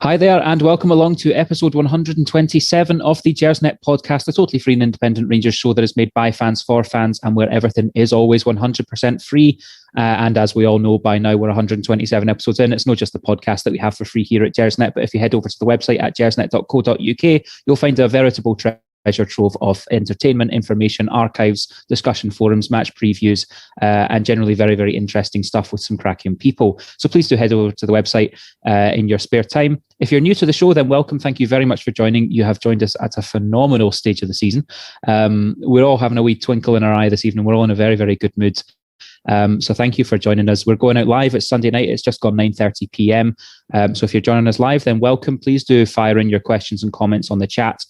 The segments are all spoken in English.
Hi there, and welcome along to episode 127 of the Gersnet Podcast, a totally free and independent Rangers show that is made by fans for fans and where everything is always 100% free. And as we all know by now, we're 127 episodes in. It's not just the podcast that we have for free here at Gersnet, but if you head over to the website at gersnet.co.uk, you'll find a veritable treasure trove of entertainment, information, archives, discussion forums, match previews, and generally very, very interesting stuff with some cracking people. So please do head over to the website in your spare time. If you're new to the show, then welcome. Thank you very much for joining. You have joined us at a phenomenal stage of the season. We're all having a wee twinkle in our eye this evening. We're all in a very, very good mood. So thank you for joining us. We're going out live. It's Sunday night. It's just gone 9:30 p.m. So if you're joining us live, then welcome. Please do fire in your questions and comments on the chat.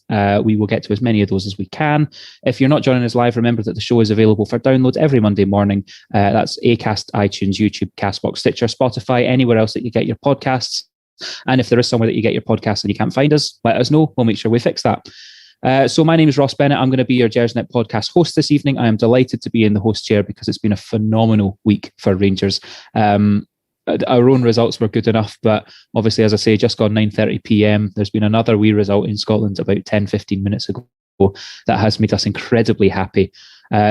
We will get to as many of those as we can. If you're not joining us live, remember that the show is available for download every Monday morning. That's Acast, iTunes, YouTube, Castbox, Stitcher, Spotify, anywhere else that you get your podcasts. And if there is somewhere that you get your podcasts and you can't find us, let us know. We'll make sure we fix that. So my name is Ross Bennett. I'm going to be your Gersnet Podcast host this evening. I am delighted to be in the host chair because it's been a phenomenal week for Rangers. Our own results were good enough, but obviously, as I say, just gone 9:30 p.m. There's been another wee result in Scotland about 10-15 minutes ago that has made us incredibly happy.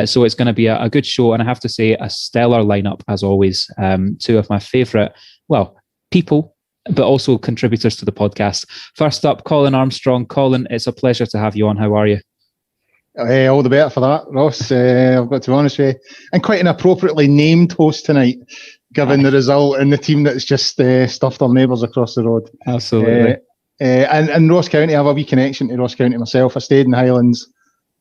So it's going to be a good show, and I have to say, a stellar lineup as always. Two of my favourite, people, but also contributors to the podcast. First up, Colin Armstrong. Colin, it's a pleasure to have you on. How are you? All the better for that, Ross. I've got to be honest with you. I'm quite an appropriately named host tonight, given the result and the team that's just stuffed our neighbours across the road. Absolutely. And Ross County, I have a wee connection to Ross County myself. I stayed in the Highlands.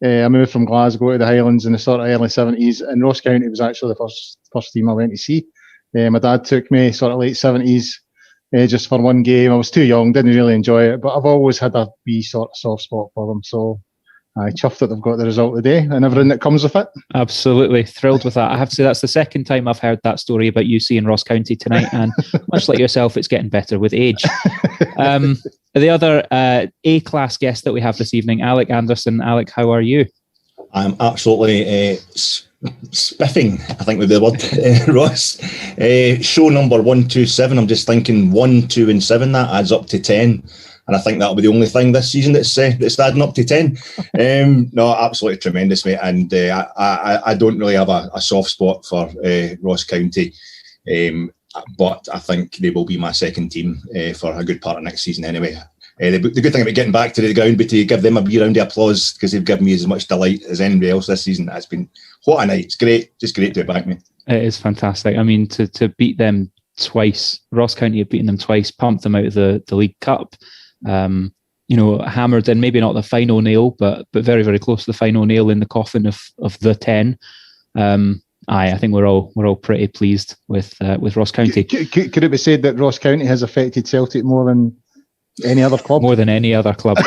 I moved from Glasgow to the Highlands in the sort of early 70s, and Ross County was actually the first team I went to see. My dad took me sort of late 70s. Just for one game. I was too young, didn't really enjoy it, but I've always had a wee sort of soft spot for them. So I chuffed that they've got the result today and everything that comes with it. Absolutely thrilled with that. I have to say that's the second time I've heard that story about you seeing Ross County tonight, and much like yourself, it's getting better with age. The other A-class guest that we have this evening, Alec Anderson. Alec, how are you? I'm absolutely spiffing, I think would be the word, Ross. Show number 127, I'm just thinking 1, 2 and 7, that adds up to 10. And I think that'll be the only thing this season that's adding up to 10. No, absolutely tremendous, mate. And I don't really have a soft spot for Ross County. But I think they will be my second team for a good part of next season anyway. The good thing about getting back to the ground, but to give them a wee round of applause because they've given me as much delight as anybody else this season. It's been what a night. It's great. Just great to be back, mate. It is fantastic. I mean, to beat them twice, Ross County have beaten them twice, pumped them out of the League Cup. Hammered in, maybe not the final nail, but very, very close to the final nail in the coffin of the 10. I think we're all pretty pleased with Ross County. Could it be said that Ross County has affected Celtic more than any other club? More than any other club.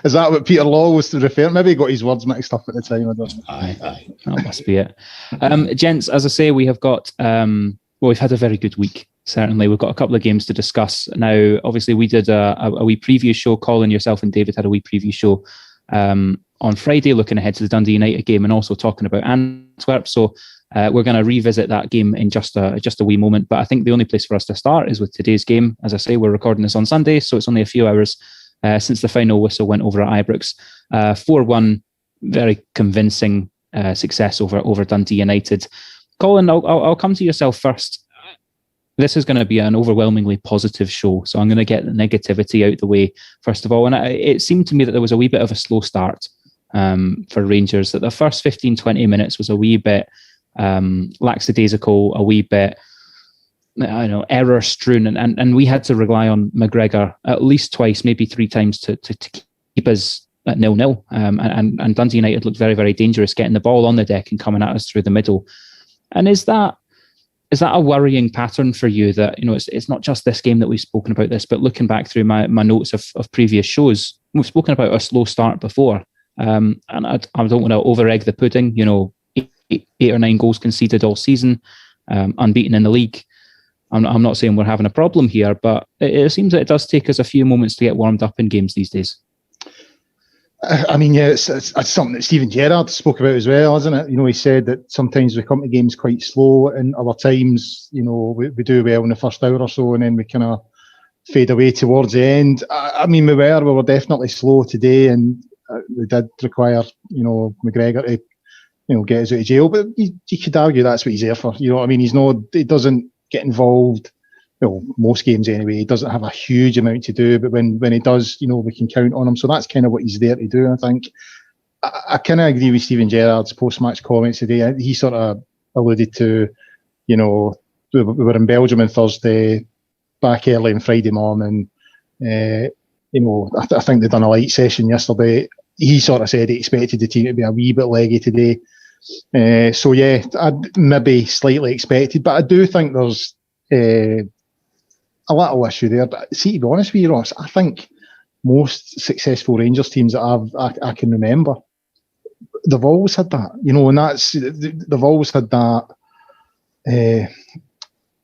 Is that what Peter Law was to refer? Maybe he got his words mixed up at the time. I don't know. Aye. That must be it. Gents, as I say, we have got we've had a very good week. Certainly, we've got a couple of games to discuss. Now, obviously, we did a wee preview show. Colin, yourself and David had a wee preview show on Friday, looking ahead to the Dundee United game and also talking about Antwerp. So we're going to revisit that game in just a wee moment. But I think the only place for us to start is with today's game. As I say, we're recording this on Sunday, so it's only a few hours since the final whistle went over at Ibrox. 4-1, very convincing success over Dundee United. Colin, I'll come to yourself first. This is going to be an overwhelmingly positive show, so I'm going to get the negativity out the way first of all. And it seemed to me that there was a wee bit of a slow start for Rangers, that the first 15-20 minutes was a wee bit lackadaisical, a wee bit error strewn, and we had to rely on McGregor at least twice, maybe 3 times to keep us at 0-0. And Dundee United looked very, very dangerous, getting the ball on the deck and coming at us through the middle. And is that a worrying pattern for you, that it's not just this game that we've spoken about this, but looking back through my notes of previous shows, we've spoken about a slow start before, and I don't want to over-egg the pudding. 8 or 9 goals conceded all season, unbeaten in the league. I'm not saying we're having a problem here, but it seems that it does take us a few moments to get warmed up in games these days. I mean, yeah, it's something that Steven Gerrard spoke about as well, isn't it? You know, he said that sometimes we come to games quite slow, and other times, you know, we do well in the first hour or so, and then we kind of fade away towards the end. I mean, we were definitely slow today, and we did require, you know, McGregor to, you know, get us out of jail. But you could argue that's what he's there for. You know what I mean? He doesn't get involved. Well, most games anyway, he doesn't have a huge amount to do, but when he does, you know, we can count on him. So that's kind of what he's there to do, I think. I kind of agree with Steven Gerrard's post-match comments today. He sort of alluded to, you know, we were in Belgium on Thursday, back early on Friday morning. You know, I think they'd done a light session yesterday. He sort of said he expected the team to be a wee bit leggy today. So, yeah, I'd maybe slightly expected, but I do think there's a little issue there. But see, to be honest with you, Ross, I think most successful Rangers teams that I can remember, they've always had that, you know, and they've always had that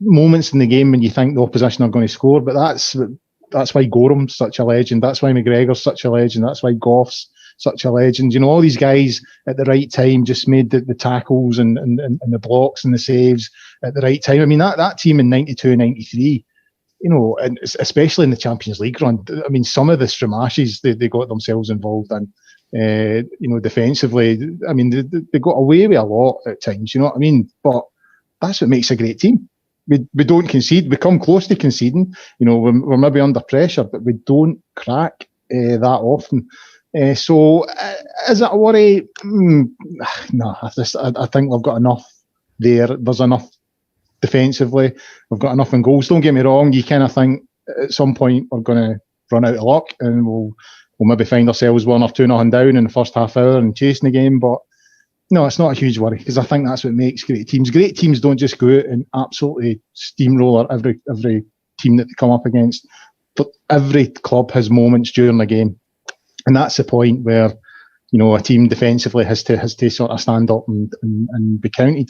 moments in the game when you think the opposition are going to score. But that's why Gorham's such a legend. That's why McGregor's such a legend. That's why Goff's such a legend. You know, all these guys at the right time just made the tackles and the blocks and the saves at the right time. I mean, that team in 92, 93, you know, and especially in the Champions League run, I mean, some of the stramashes they got themselves involved in, you know, defensively. I mean, they got away with a lot at times, you know what I mean? But that's what makes a great team. We don't concede. We come close to conceding. You know, we're maybe under pressure, but we don't crack that often. So is it a worry? No, I think we've got enough there. There's enough defensively. We've got enough in goals. Don't get me wrong. You kind of think at some point we're going to run out of luck and we'll maybe find ourselves 1 or 2-0 down in the first half hour and chasing the game. But no, it's not a huge worry because I think that's what makes great teams. Great teams don't just go out and absolutely steamroller every team that they come up against. But every club has moments during the game. And that's the point where, you know, a team defensively has to sort of stand up and be counted.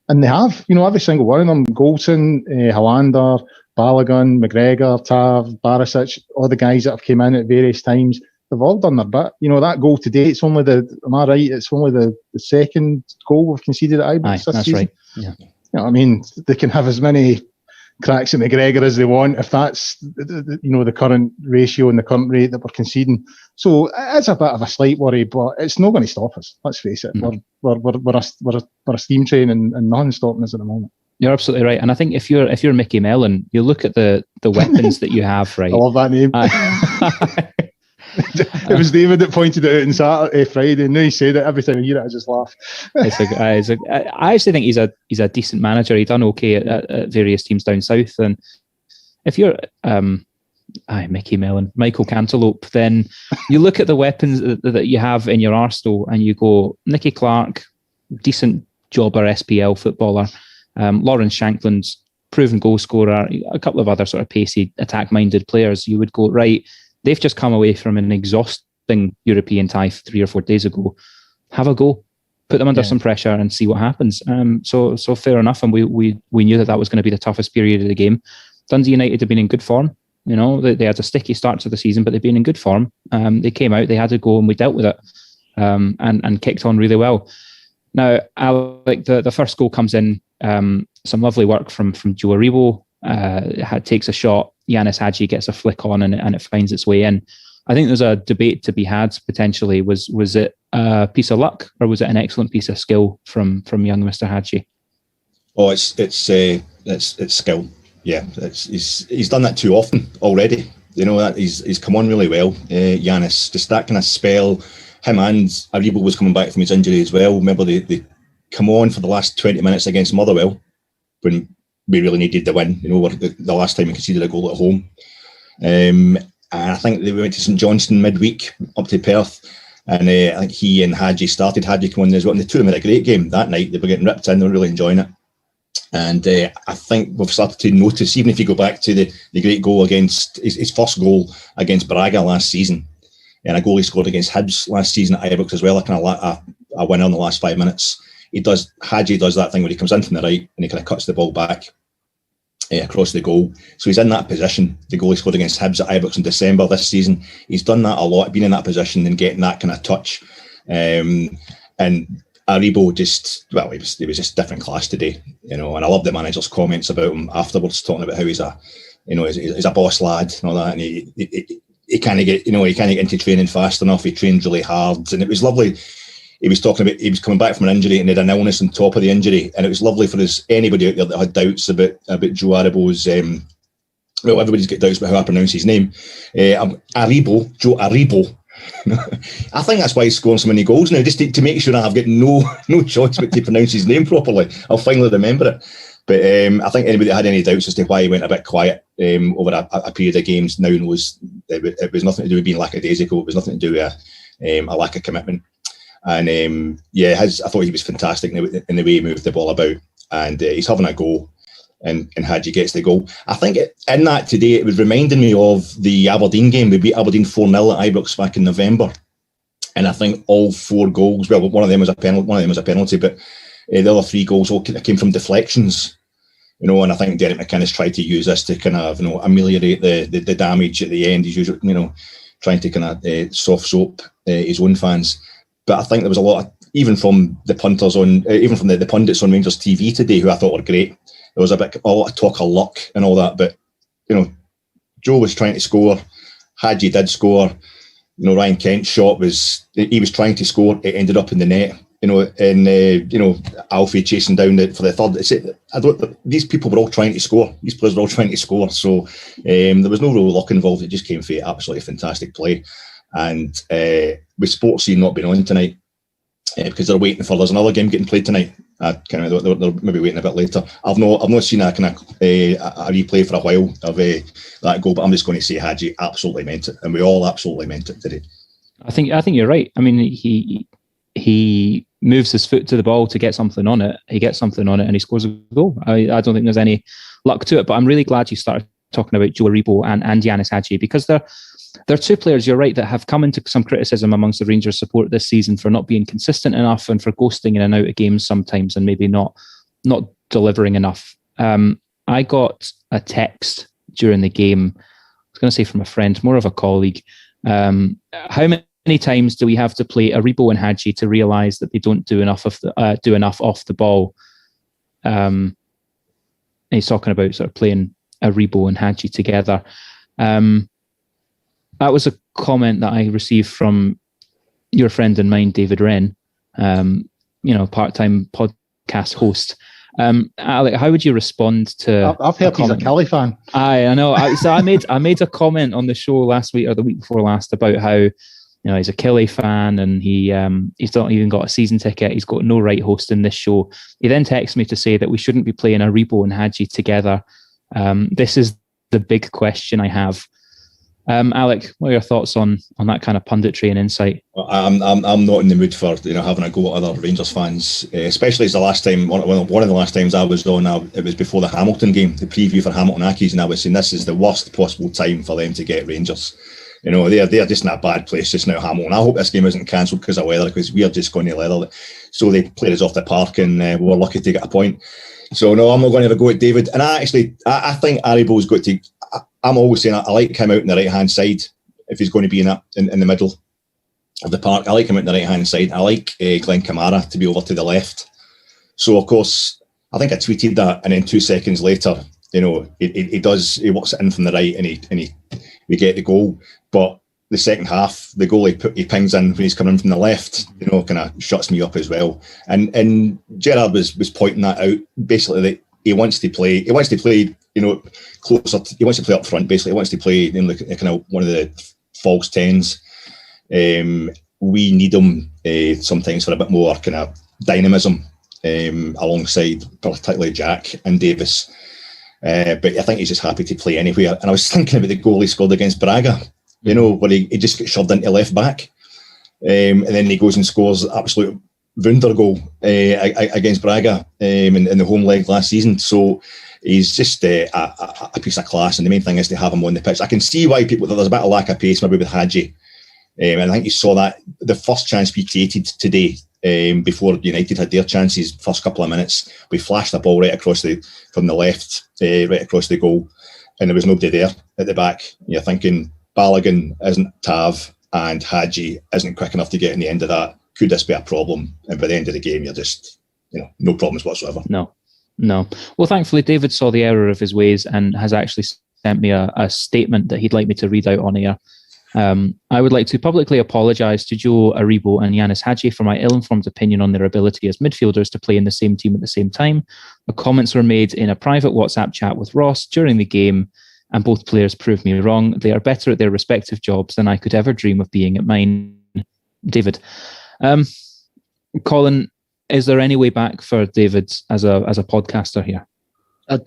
And they have, you know, every single one of them. Goldson, Hollander, Balogun, McGregor, Tav, Barisic, all the guys that have came in at various times, they've all done their bit. You know, that goal today, it's only am I right? It's only the second goal we've conceded at Ibrox this season. Right. Yeah. You know, I mean, they can have as many cracks at McGregor as they want if that's you know, the current ratio and the current rate that we're conceding. So it's a bit of a slight worry, but it's not going to stop us. Let's face it. We're a steam train and nothing's stopping us at the moment. You're absolutely right, and I think if you're Mickey Mellon, you look at the weapons that you have. Right, I love that name. It was David that pointed it out on Saturday, Friday, and now he said it every time I hear it. I just laugh. I actually think he's a decent manager. He's done okay at various teams down south. And if you're Mickey Mellon, Michael Cantaloupe, then you look at the weapons that you have in your arsenal, and you go Nicky Clark, decent jobber SPL footballer, Lawrence Shankland's proven goal scorer, a couple of other sort of pacey attack-minded players. You would go right. They've just come away from an exhausting European tie 3 or 4 days ago. Have a go, put them under some pressure, and see what happens. So fair enough, and we knew that was going to be the toughest period of the game. Dundee United have been in good form. You know, they had a sticky start to the season, but they've been in good form. They came out, they had a go, and we dealt with it, and kicked on really well. Now, Alec, the first goal comes in. Some lovely work from Joe Aribo. Takes a shot. Yanis Hadji gets a flick on and it finds its way in. I think there's a debate to be had potentially. Was it a piece of luck or was it an excellent piece of skill from young Mr. Hadji? Oh, it's skill. Yeah, he's done that too often already. You know that he's come on really well. Yanis, just that kind of spell. Him and Aribo was coming back from his injury as well. Remember they come on for the last 20 minutes against Motherwell when we really needed the win. You know, the last time we conceded a goal at home. And I think they went to St Johnstone midweek up to Perth. And I think he and Hadji started. Hadji came on as well. And the two of them had a great game that night. They were getting ripped in. They were really enjoying it. And I think we've started to notice, even if you go back to the great goal against his first goal against Braga last season, and a goal he scored against Hibs last season at Ibrox as well, a winner in the last 5 minutes. Hadji does that thing where he comes in from the right and he kind of cuts the ball back. across the goal. So he's in that position. The goal he scored against Hibs at Ibrox in December this season. He's done that a lot, been in that position and getting that kind of touch. And Aribo he was just different class today, and I love the manager's comments about him afterwards, talking about how he's a boss lad and all that, and he can't get into training fast enough. He trained really hard, and it was lovely. He was talking about he was coming back from an injury and he had an illness on top of the injury, and it was lovely for anybody out there that had doubts about Joe Aribo's. Everybody's got doubts about how I pronounce his name. Joe Aribo. I think that's why he's scoring so many goals now, just to make sure I've got no choice but to pronounce his name properly. I'll finally remember it. But I think anybody that had any doubts as to why he went a bit quiet over a period of games now knows it was nothing to do with being lackadaisical. It was nothing to do with a lack of commitment. And I thought he was fantastic in the way he moved the ball about, and he's having a go, and Hadji gets the goal. I think in that today, it was reminding me of the Aberdeen game. We beat Aberdeen 4-0 at Ibrox back in November, and I think all 4 goals. Well, one of them was a penalty, but the other 3 goals all came from deflections. And I think Derek McInnes tried to use this to kind of ameliorate the damage at the end. He's usually trying to kind of soft soap his own fans. But I think there was a lot of, even from the punters even from the pundits on Rangers TV today, who I thought were great. There was a lot of talk of luck and all that, but Joe was trying to score. Hadji did score. Ryan Kent's shot was trying to score. It ended up in the net. Alfie chasing down for the third. These people were all trying to score. These players were all trying to score. So there was no real luck involved. It just came for absolutely fantastic play. And with Sportsy not being on tonight, because they're waiting for, there's another game getting played tonight. They're maybe waiting a bit later. I've not seen a replay for a while of that goal, but I'm just going to say Hadji absolutely meant it, and we all absolutely meant it today. I think you're right. I mean, he moves his foot to the ball to get something on it. He gets something on it, and he scores a goal. I don't think there's any luck to it, but I'm really glad you started talking about Joe Aribo and Yanis Hadji, because they're 2 players, you're right, that have come into some criticism amongst the Rangers support this season for not being consistent enough and for ghosting in and out of games sometimes and maybe not delivering enough. I got a text during the game, I was going to say from a friend, more of a colleague. How many times do we have to play Aribo and Hadji to realise that they don't do enough off the ball? And he's talking about sort of playing Aribo and Hadji together. That was a comment that I received from your friend and mine, David Wren, part-time podcast host. Alec, how would you respond to? I've heard he's a Kelly fan. I know. So I made a comment on the show last week or the week before last about how he's a Kelly fan and he's not even got a season ticket. He's got no right hosting this show. He then texted me to say that we shouldn't be playing Aribo and Hadji together. This is the big question I have. Alec, what are your thoughts on that kind of punditry and insight? Well, I'm not in the mood for having a go at other Rangers fans, especially as the last time, one of the last times I was on, it was before the Hamilton game, the preview for Hamilton Accies, and I was saying this is the worst possible time for them to get Rangers. They're just in a bad place just now, Hamilton. I hope this game isn't cancelled because of weather, because we are just going to leather. So they played us off the park, and we were lucky to get a point. So no, I'm not going to have a go at David. And I think Aribo's got to. I'm always saying I like him out on the right hand side if he's going to be in the middle of the park. I like him out on the right hand side. I like Glenn Kamara to be over to the left. So of course, I think I tweeted that, and then 2 seconds later, he walks it in from the right, and we get the goal. But the second half, the goal he pings in when he's coming from the left, kind of shuts me up as well. And Gerard was pointing that out, basically, that he wants to play closer. He wants to play up front. Basically, he wants to play kind of one of the false tens. We need him sometimes for a bit more kind of dynamism alongside particularly Jack and Davis. But I think he's just happy to play anywhere. And I was thinking about the goal he scored against Braga. Where he just gets shoved into left back, and then he goes and scores absolute wunder goal against Braga in the home leg last season. So he's just a piece of class, and the main thing is to have him on the pitch. I can see why there's a bit of lack of pace maybe with Hadji, and I think you saw that the first chance we created today before United had their chances. First couple of minutes, we flashed the ball right across from the left, right across the goal, and there was nobody there at the back. You're thinking Balogun isn't Tav and Hadji isn't quick enough to get in the end of that. Could this be a problem? And by the end of the game, you're just, no problems whatsoever. No. Well, thankfully, David saw the error of his ways and has actually sent me a statement that he'd like me to read out on air. I would like to publicly apologise to Joe Aribo and Yanis Hadji for my ill-informed opinion on their ability as midfielders to play in the same team at the same time. The comments were made in a private WhatsApp chat with Ross during the game, and both players proved me wrong. They are better at their respective jobs than I could ever dream of being at mine. David. Colin, is there any way back for David as a podcaster here? What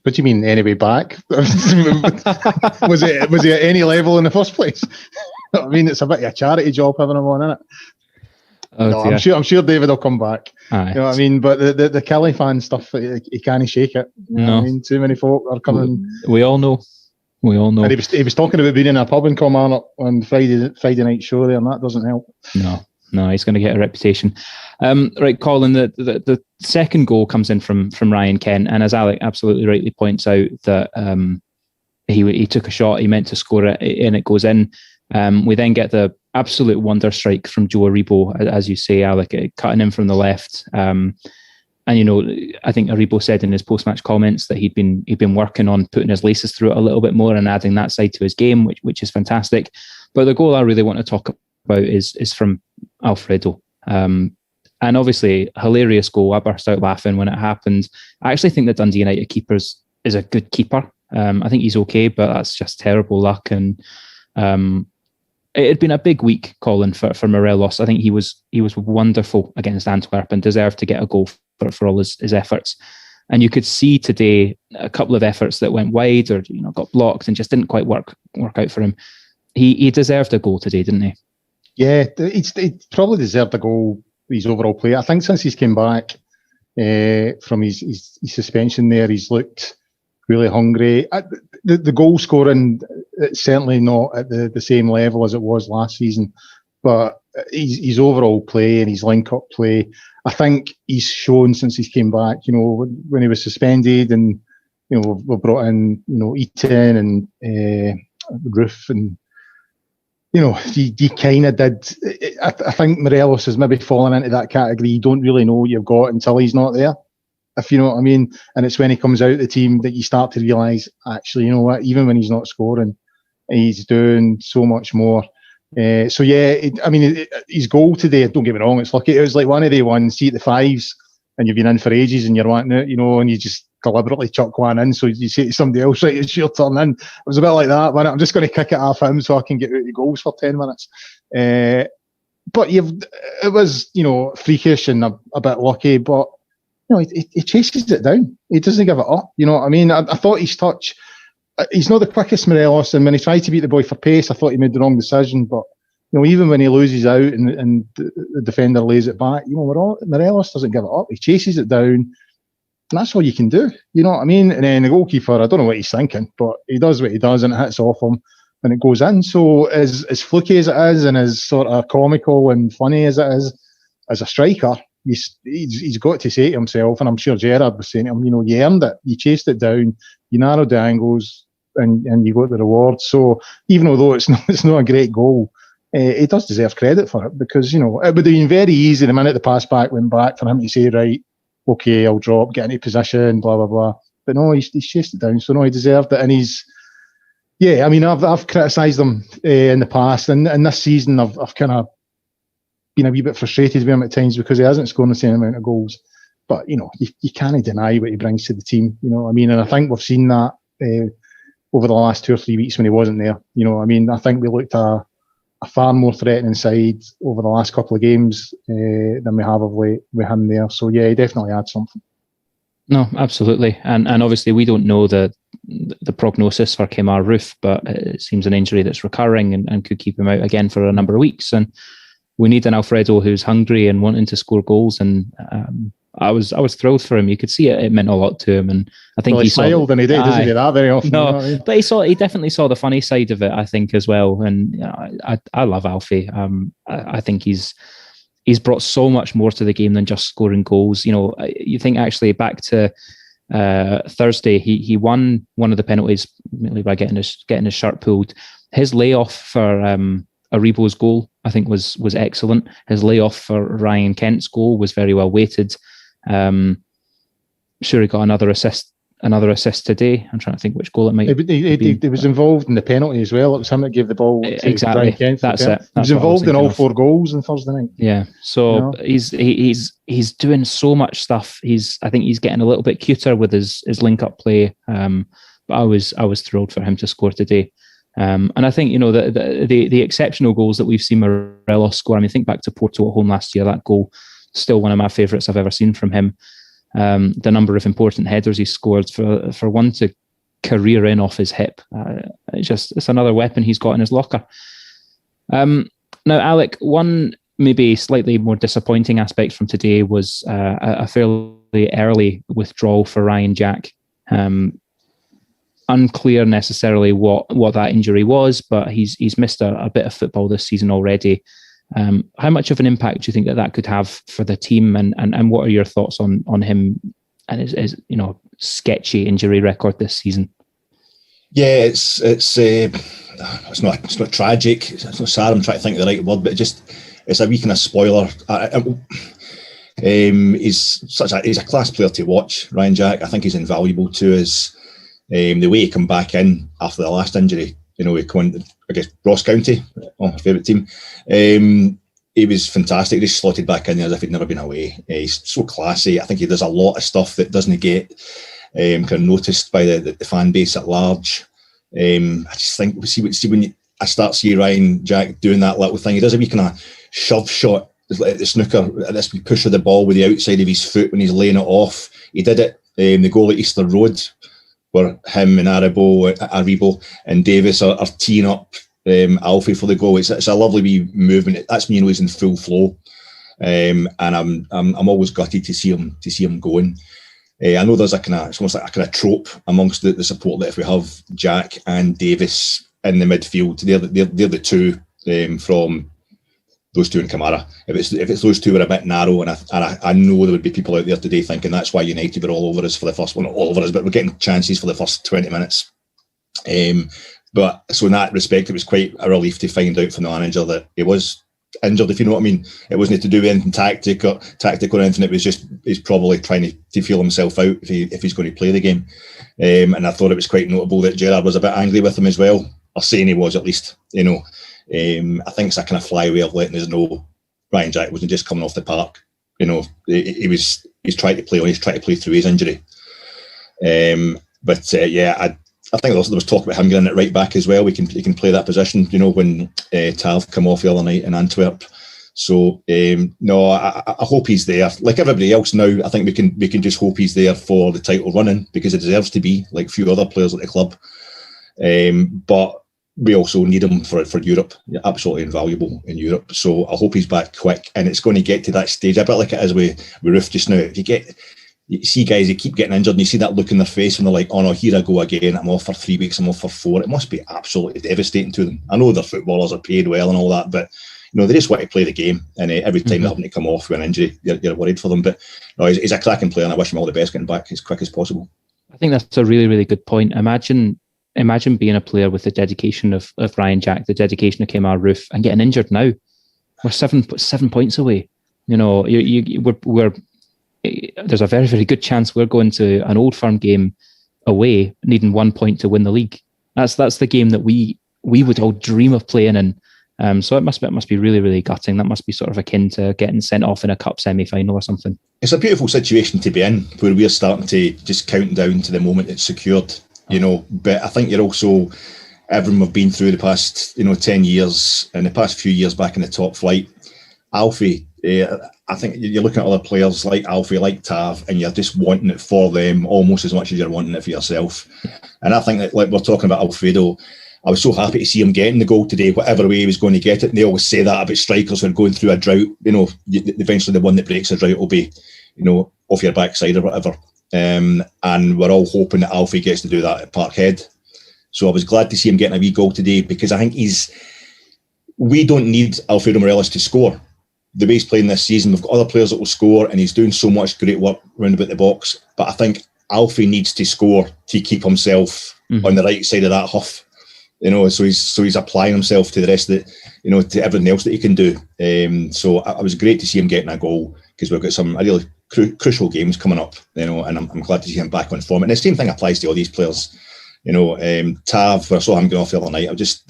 do you mean, any way back? was he at any level in the first place? I mean, it's a bit of a charity job having him on, isn't it? Oh, no, I'm sure David will come back. Aye. You know what I mean? But the Kelly fan stuff, he can't shake it. You know what I mean? Too many folk are coming. We all know. And he was talking about being in a pub in Kilmarnock on Friday night show there, and that doesn't help. No, he's going to get a reputation. Right, Colin, the second goal comes in from Ryan Kent, and as Alec absolutely rightly points out, that he took a shot, he meant to score it, and it goes in. We then get the absolute wonder strike from Joe Aribo, as you say, Alec, cutting in from the left. And I think Aribo said in his post-match comments that he'd been working on putting his laces through it a little bit more and adding that side to his game, which is fantastic. But the goal I really want to talk about is from Alfredo. And obviously, hilarious goal. I burst out laughing when it happened. I actually think the Dundee United keeper is a good keeper. I think he's okay, but that's just terrible luck. And it had been a big week, Colin, for Morelos. I think he was wonderful against Antwerp and deserved to get a goal for all his efforts. And you could see today a couple of efforts that went wide or got blocked and just didn't quite work out for him. He deserved a goal today, didn't he? Yeah, he probably deserved a goal. His overall play. I think since he's came back from his suspension there, he's looked really hungry. The goal scoring, it's certainly not at the same level as it was last season, but his overall play and his link-up play, I think he's shown since he's came back. When he was suspended, and we brought in Eaton and Roof, and he kind of did. I think Morelos has maybe fallen into that category. You don't really know what you've got until he's not there, if you know what I mean. And it's when he comes out of the team that you start to realise, actually, you know what, even when he's not scoring, he's doing so much more. So yeah, his goal today, don't get me wrong, it's lucky. It was like one of the ones, see at the fives, and you've been in for ages and you're wanting it, and you just deliberately chuck one in. So you say to somebody else, right, it's your turn in. It was a bit like that, man. I'm just going to kick it off him so I can get out the goals for 10 minutes. But it was, freakish and a bit lucky, but he chases it down. He doesn't give it up. You know what I mean? I thought his touch, he's not the quickest Morelos, and when he tried to beat the boy for pace, I thought he made the wrong decision. But even when he loses out and the defender lays it back, Morelos doesn't give it up. He chases it down, and that's all you can do. You know what I mean? And then the goalkeeper, I don't know what he's thinking, but he does what he does, and it hits off him, and it goes in. So as fluky as it is, and as sort of comical and funny as it is, as a striker, he's got to say to himself, and I'm sure Gerrard was saying to him, you earned it. You chased it down, you narrowed the angles, and you got the reward. So even although it's not a great goal, he does deserve credit for it, because it would have been very easy the minute the pass back went back for him to say, right, okay, I'll drop, get into position, blah blah blah. But no, he's chased it down. So no, he deserved it, and I've criticised him in the past, and this season I've kind of been a wee bit frustrated with him at times because he hasn't scored the same amount of goals. But you can't deny what he brings to the team. And I think we've seen that over the last 2 or 3 weeks when he wasn't there. I think we looked at a far more threatening side over the last couple of games than we have of late with him there. So yeah, he definitely adds something. No, absolutely, and obviously we don't know the prognosis for Kemar Roof, but it seems an injury that's recurring and could keep him out again for a number of weeks. And we need an Alfredo who's hungry and wanting to score goals. And I was thrilled for him. You could see it meant a lot to him, and I think he smiled, and he doesn't do that very often. No, but he definitely saw the funny side of it, I think, as well. And I love Alfie. I think he's he's brought so much more to the game than just scoring goals. You know, you think actually back to Thursday, he won one of the penalties mainly by getting his shirt pulled. His layoff for Aribo's goal, I think, was excellent. His layoff for Ryan Kent's goal was very well weighted. Sure, he got another assist today. I'm trying to think which goal it might be. He was involved in the penalty as well. It was him that gave the ball to exactly. Ryan Kent. That's it. He was involved in all 4 goals on Thursday night. Yeah, so he's doing so much stuff. I think he's getting a little bit cuter with his link up play. But I was thrilled for him to score today. And I think, you know, the exceptional goals that we've seen Morelos score. I mean, think back to Porto at home last year. That goal, still one of my favourites I've ever seen from him. The number of important headers he scored, for one to career in off his hip, it's another weapon he's got in his locker. Now, Alec, one maybe slightly more disappointing aspect from today was a fairly early withdrawal for Ryan Jack. Unclear necessarily what that injury was, but he's missed a bit of football this season already. How much of an impact do you think that could have for the team, and what are your thoughts on him and his you know, sketchy injury record this season? Yeah, it's not tragic. It's not sad. I'm trying to think of the right word, but it's a wee kind of spoiler. He's a class player to watch, Ryan Jack. I think he's invaluable to us. The way he come back in after the last injury, you know, he come in, I guess, Ross County, my favourite team. He was fantastic. He just slotted back in there as if he'd never been away. He's so classy. I think he does a lot of stuff that doesn't get kind of noticed by the fan base at large. I just think when I start seeing Ryan Jack doing that little thing, he does a wee kind of shove shot at the snooker, this wee push of the ball with the outside of his foot when he's laying it off. He did it. The goal at Easter Road, where him and Aribo and Davis are teeing up Alfie for the goal. It's a lovely wee movement. That's me, you know, he's in full flow, and I'm always gutted to see him going. I know there's it's almost like a kind of trope amongst the support that if we have Jack and Davis in the midfield, they're the two from those two in Kamara. If it's those two are a bit narrow, and I know there would be people out there today thinking that's why United were all over us for the first, well, not all over us, but we're getting chances for the first 20 minutes. But so in that respect, it was quite a relief to find out from the manager that he was injured, if you know what I mean. It wasn't to do with anything tactical or anything. It was just he's probably trying to feel himself out if he's going to play the game. And I thought it was quite notable that Gerrard was a bit angry with him as well, or saying he was at least, you know. I think it's a kind of fly way of letting us know Ryan Jack wasn't just coming off the park. You know, he's trying to play on. He's trying to play through his injury. I think there was talk about him getting it right back as well. He can play that position. You know, when Tav come off the other night in Antwerp. So no, I hope he's there. Like everybody else now, I think we can just hope he's there for the title running, because it deserves to be, like a few other players at the club. But we also need him for Europe. Absolutely invaluable in Europe. So I hope he's back quick, and it's going to get to that stage, a bit like it is with Roof just now. If you see guys who keep getting injured and you see that look in their face when they're like, oh no, here I go again, I'm off for 3 weeks, I'm off for 4. It must be absolutely devastating to them. I know the footballers are paid well and all that, but you know, they just want to play the game, and every time they're having to come off with an injury, you're worried for them. But no, he's a cracking player, and I wish him all the best getting back as quick as possible. I think that's a really, really good point. Imagine being a player with the dedication of Ryan Jack, the dedication of Kemar Roof, and getting injured now. We're 7 points away. You know, we're there's a very, very good chance we're going to an Old Firm game away, needing 1 point to win the league. That's the game that we would all dream of playing in. So it must be really, really gutting. That must be sort of akin to getting sent off in a cup semi-final or something. It's a beautiful situation to be in, where we're starting to just count down to the moment it's secured. You know, but I think everyone we've been through the past, 10 years and the past few years back in the top flight. Alfie, I think you're looking at other players like Alfie, like Tav, and you're just wanting it for them almost as much as you're wanting it for yourself. And I think that, like we're talking about Alfredo, I was so happy to see him getting the goal today, whatever way he was going to get it. And they always say that about strikers who are going through a drought. You know, eventually the one that breaks a drought will be, off your backside or whatever. And we're all hoping that Alfie gets to do that at Parkhead. So I was glad to see him getting a wee goal today, because I think we don't need Alfredo Morelos to score. the way he's playing this season, we've got other players that will score, and he's doing so much great work round about the box. But I think Alfie needs to score to keep himself on the right side of that huff. So he's applying himself to the rest of the, to everything else that he can do. So it was great to see him getting a goal, because we've got some really crucial games coming up, and I'm glad to see him back on form. And the same thing applies to all these players. Tav, where I saw him going off the other night,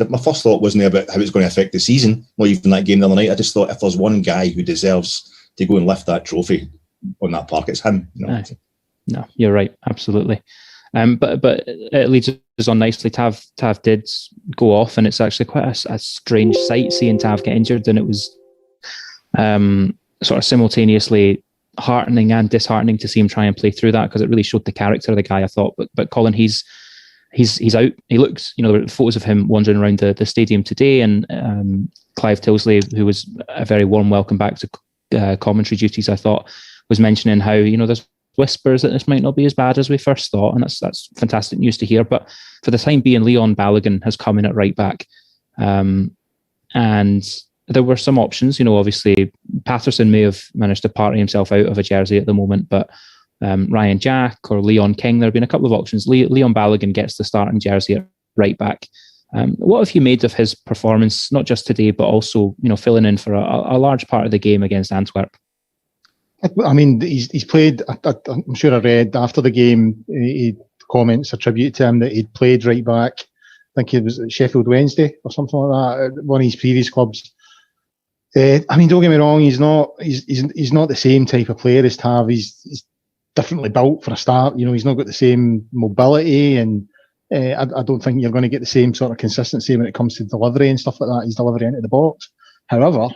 my first thought wasn't about how it's going to affect the season, or even that game the other night. I just thought, if there's one guy who deserves to go and lift that trophy on that park, it's him. No, you're right, absolutely. But it leads us on nicely. Tav did go off, and it's actually quite a strange sight seeing Tav get injured, and it was sort of simultaneously heartening and disheartening to see him try and play through that, because it really showed the character of the guy, I thought. But Colin, he's out. He looks, there were photos of him wandering around the stadium today, and Clive Tilsley, who was a very warm welcome back to commentary duties, I thought, was mentioning how, there's whispers that this might not be as bad as we first thought, and that's fantastic news to hear. But for the time being, Leon Balogun has come in at right back, and there were some options. Obviously Patterson may have managed to party himself out of a jersey at the moment, but Ryan Jack or Leon King, there have been a couple of options. Leon Balogun gets the starting jersey at right back. What have you made of his performance, not just today, but also filling in for a large part of the game against Antwerp? I mean, he's played. I'm sure I read after the game, he comments attribute to him that he'd played right back. I think it was at Sheffield Wednesday or something like that, at one of his previous clubs. Don't get me wrong, he's not the same type of player as Tav. He's differently built for a start. He's not got the same mobility, and I don't think you're going to get the same sort of consistency when it comes to delivery and stuff like that. His delivery into the box. However,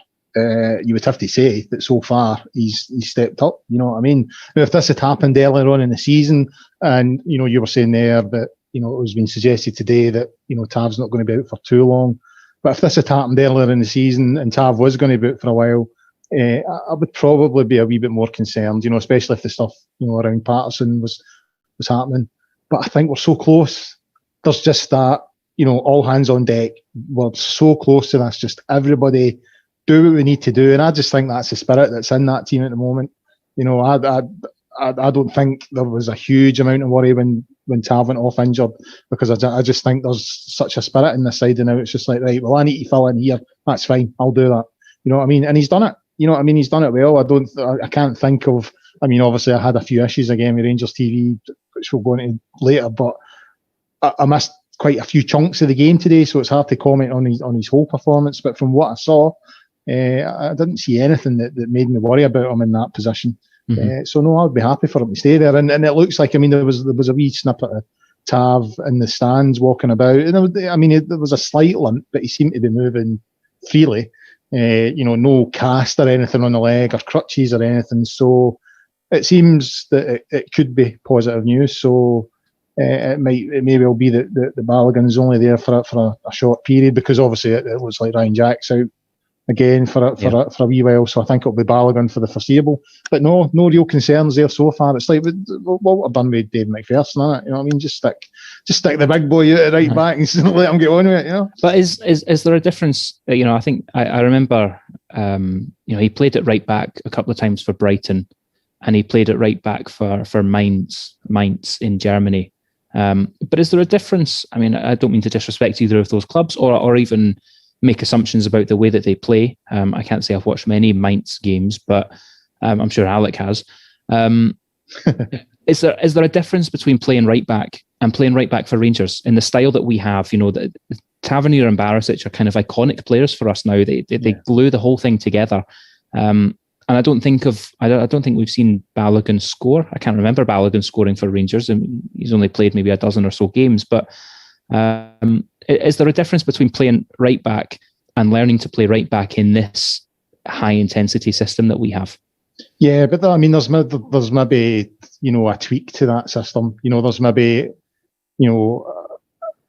you would have to say that so far he's stepped up. You know what I mean? Now, if this had happened earlier on in the season, and you were saying there that it was being suggested today that Tav's not going to be out for too long, but if this had happened earlier in the season and Tav was going to be out for a while, I would probably be a wee bit more concerned. Especially if the stuff around Patterson was happening. But I think we're so close. There's just that all hands on deck. We're so close to this. Just everybody do what we need to do, and I just think that's the spirit that's in that team at the moment. I don't think there was a huge amount of worry when Tav went off injured, because I just think there's such a spirit in this side, and now it's just like, right, well, I need to fill in here. That's fine, I'll do that. You know what I mean? And he's done it. He's done it well. I can't think of. Obviously, I had a few issues again with Rangers TV, which we'll go into later, but I missed quite a few chunks of the game today, so it's hard to comment on his whole performance. But from what I saw, I didn't see anything that made me worry about him in that position. So no, I'd be happy for him to stay there. And it looks like, there was a wee snippet of Tav in the stands walking about, and there was a slight limp, but he seemed to be moving freely. No cast or anything on the leg or crutches or anything. So it seems that it could be positive news. So it may well be that the Balogun is only there for a short period, because obviously it looks like Ryan Jack's out again for a wee while. So I think it'll be Balogun for the foreseeable. But no real concerns there so far. It's like what we've done with Dave McPherson, isn't it? You know what I mean? Just stick the big boy out at right back and let him get on with it. But is there a difference? I think I remember. He played at right back a couple of times for Brighton, and he played at right back for Mainz in Germany. But is there a difference? I don't mean to disrespect either of those clubs, or even make assumptions about the way that they play. I can't say I've watched many Mainz games, but I'm sure Alec has. Is there a difference between playing right back and playing right back for Rangers in the style that we have? That Tavernier and Barisic are kind of iconic players for us now. They glue the whole thing together. And I don't think we've seen Balogun score. I can't remember Balogun scoring for Rangers. He's only played maybe a dozen or so games. But is there a difference between playing right back and learning to play right back in this high intensity system that we have? Yeah, but there's maybe a tweak to that system. There's maybe